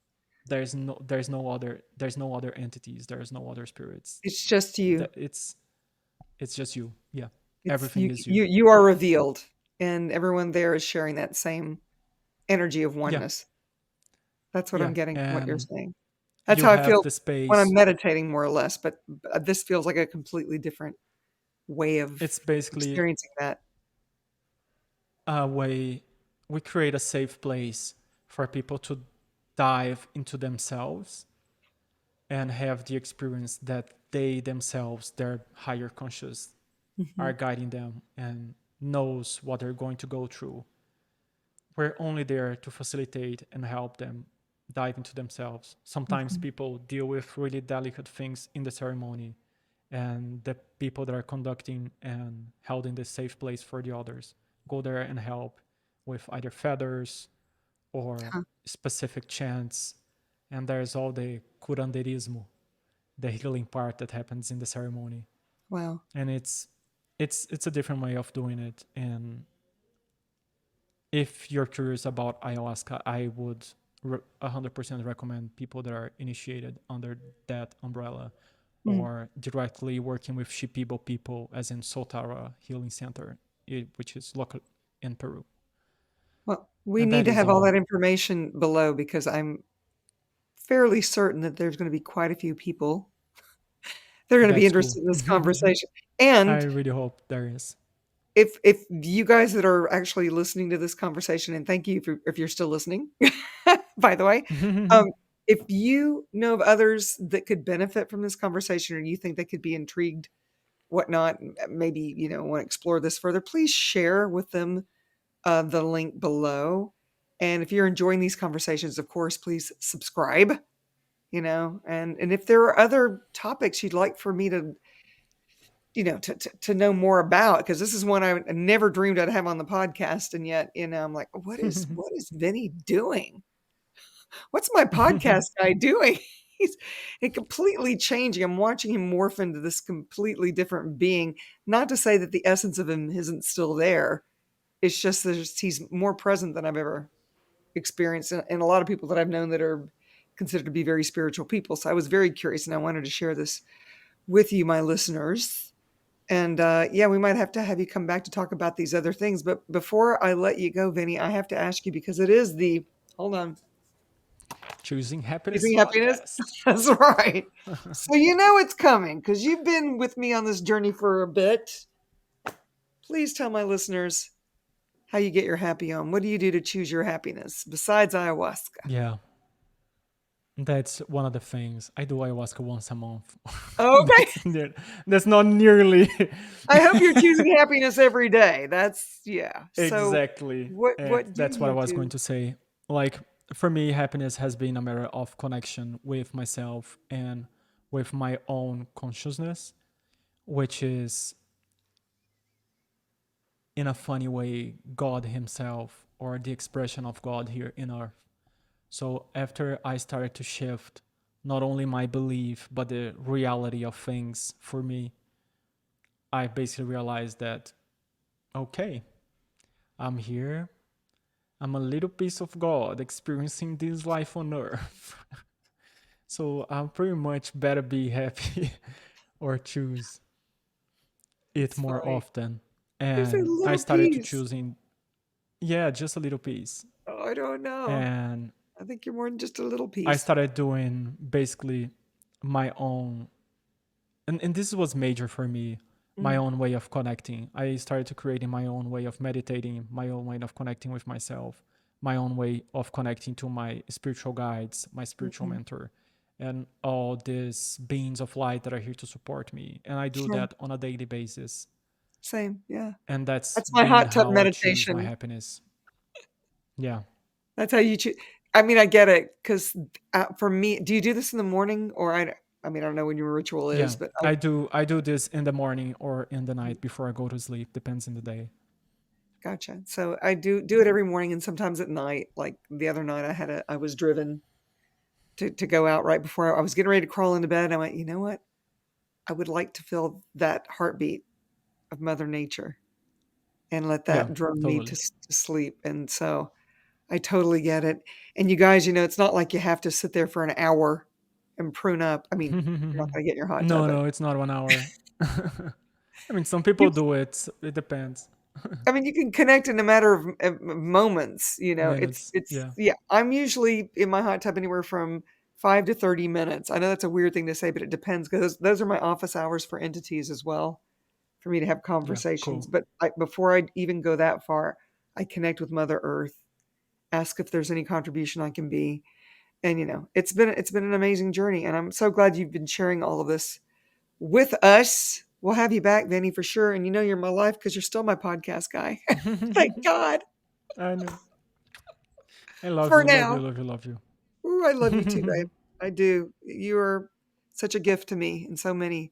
There's no other entities. There's no other spirits. It's just you. That it's just you. Yeah, It's everything you. is you. You are Yeah, revealed, and everyone there is sharing that same energy of yeah, oneness. That's what yeah. I'm getting from what you're And saying. That's you how I have feel the when I'm space. meditating, more or less. But this feels like a completely different way of It's basically experiencing that. a way we create a safe place for people to dive into themselves and have the experience that they themselves, their higher conscious, Hmm. are guiding them and knows what they're going to go through. We're only there to facilitate and help them dive into themselves. Sometimes Hmm. people deal with really delicate things in the ceremony, and the people that are conducting and holding the safe place for the others go there and help with either feathers or Huh. specific chants. And there's all the curanderismo, the healing part that happens in the ceremony. Wow. And it's a different way of doing it. And if you're curious about ayahuasca, I would 100% recommend people that are initiated under that umbrella, Mm. or directly working with Shipibo people, as in Sotara Healing Center, which is local in Peru. Well, we And need that to is have all that all. information below because I'm fairly certain that there's going to be quite a few people that are going to be That's cool. interested in this conversation. And I really hope there is. if you guys that are actually listening to this conversation, and thank you if you're still listening, by the way, um, if you know of others that could benefit from this conversation, or you think they could be intrigued, whatnot, maybe want to explore this further, please share with them the link below. And if you're enjoying these conversations, of course, please subscribe. And if there are other topics you'd like for me to to know more about, because this is one I never dreamed I'd have on the podcast. And yet, I'm like, what is Vinny doing? What's my podcast guy doing? He's completely changing. I'm watching him morph into this completely different being. Not to say that the essence of him isn't still there. It's just that he's more present than I've ever experienced. And a lot of people that I've known that are considered to be very spiritual people. So I was very curious, and I wanted to share this with you, my listeners. And we might have to have you come back to talk about these other things. But before I let you go, Vinny, I have to ask you, because it is hold on. Choosing Happiness Choosing Happiness. That's right. So it's coming, because you've been with me on this journey for a bit. Please tell my listeners how you get your happy on. What do you do to choose your happiness besides ayahuasca? Yeah. That's one of the things. I do ayahuasca once a month. Okay. That's not nearly. I hope you're choosing happiness every day. That's, yeah. Exactly. So that's what I was going to say. Like, for me, happiness has been a matter of connection with myself and with my own consciousness, which is, in a funny way, God himself, or the expression of God here in earth. So after I started to shift not only my belief, but the reality of things for me, I basically realized that, okay, I'm here. I'm a little piece of God experiencing this life on earth. So I'm pretty much better be happy or choose it more often. And I started to choosing, just a little piece. Oh, I don't know. And I think you're more than just a little piece. I started doing basically my own, and this was major for me, my own way of connecting. I started creating my own way of meditating, my own way of connecting with myself, my own way of connecting to my spiritual guides, my spiritual mentor, and all these beings of light that are here to support me. And I do that on a daily basis. Same, yeah. And that's my hot tub meditation. I choose my happiness. Yeah. That's how you choose. I mean, I get it, because for me, do you do this in the morning, or I don't know when your ritual is, but I do this in the morning or in the night before I go to sleep. Depends on the day. Gotcha. So I do it every morning, and sometimes at night. Like the other night, I was driven to go out right before I was getting ready to crawl into bed. And I went, you know what? I would like to feel that heartbeat of Mother Nature, and let that drone me to sleep. And so I totally get it. And you guys, it's not like you have to sit there for an hour and prune up. I mean, you're not going to get in your hot tub. No, it's not 1 hour. I mean, some people do it. It depends. I mean, you can connect in a matter of moments. Minutes. I'm usually in my hot tub anywhere from 5 to 30 minutes. I know that's a weird thing to say, but it depends, because those are my office hours for entities as well, for me to have conversations. Cool. But before I even go that far, I connect with Mother Earth, ask if there's any contribution I can be. And, it's been an amazing journey. And I'm so glad you've been sharing all of this with us. We'll have you back, Vinny, for sure. And you're in my life, because you're still my podcast guy. Thank God. I know. I love for you, now. love you. Ooh, I love you too, babe. I do. You are such a gift to me and so many.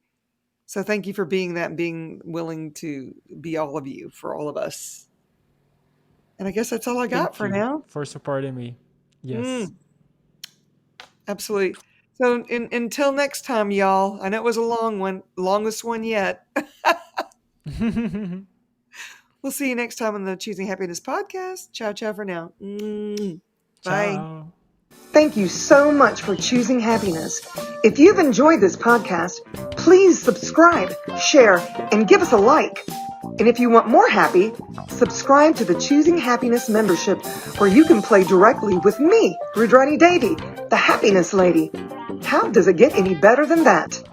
So thank you for being that and being willing to be all of you for all of us. And I guess that's all I got for now. For supporting me. Yes. Absolutely. So until next time, y'all. I know it was a long one, longest one yet. We'll see you next time on the Choosing Happiness podcast. Ciao, ciao for now. Bye. Ciao. Thank you so much for choosing happiness. If you've enjoyed this podcast, please subscribe, share, and give us a like. And if you want more happy, subscribe to the Choosing Happiness membership, where you can play directly with me, Rudrani Devi, the Happiness Lady. How does it get any better than that?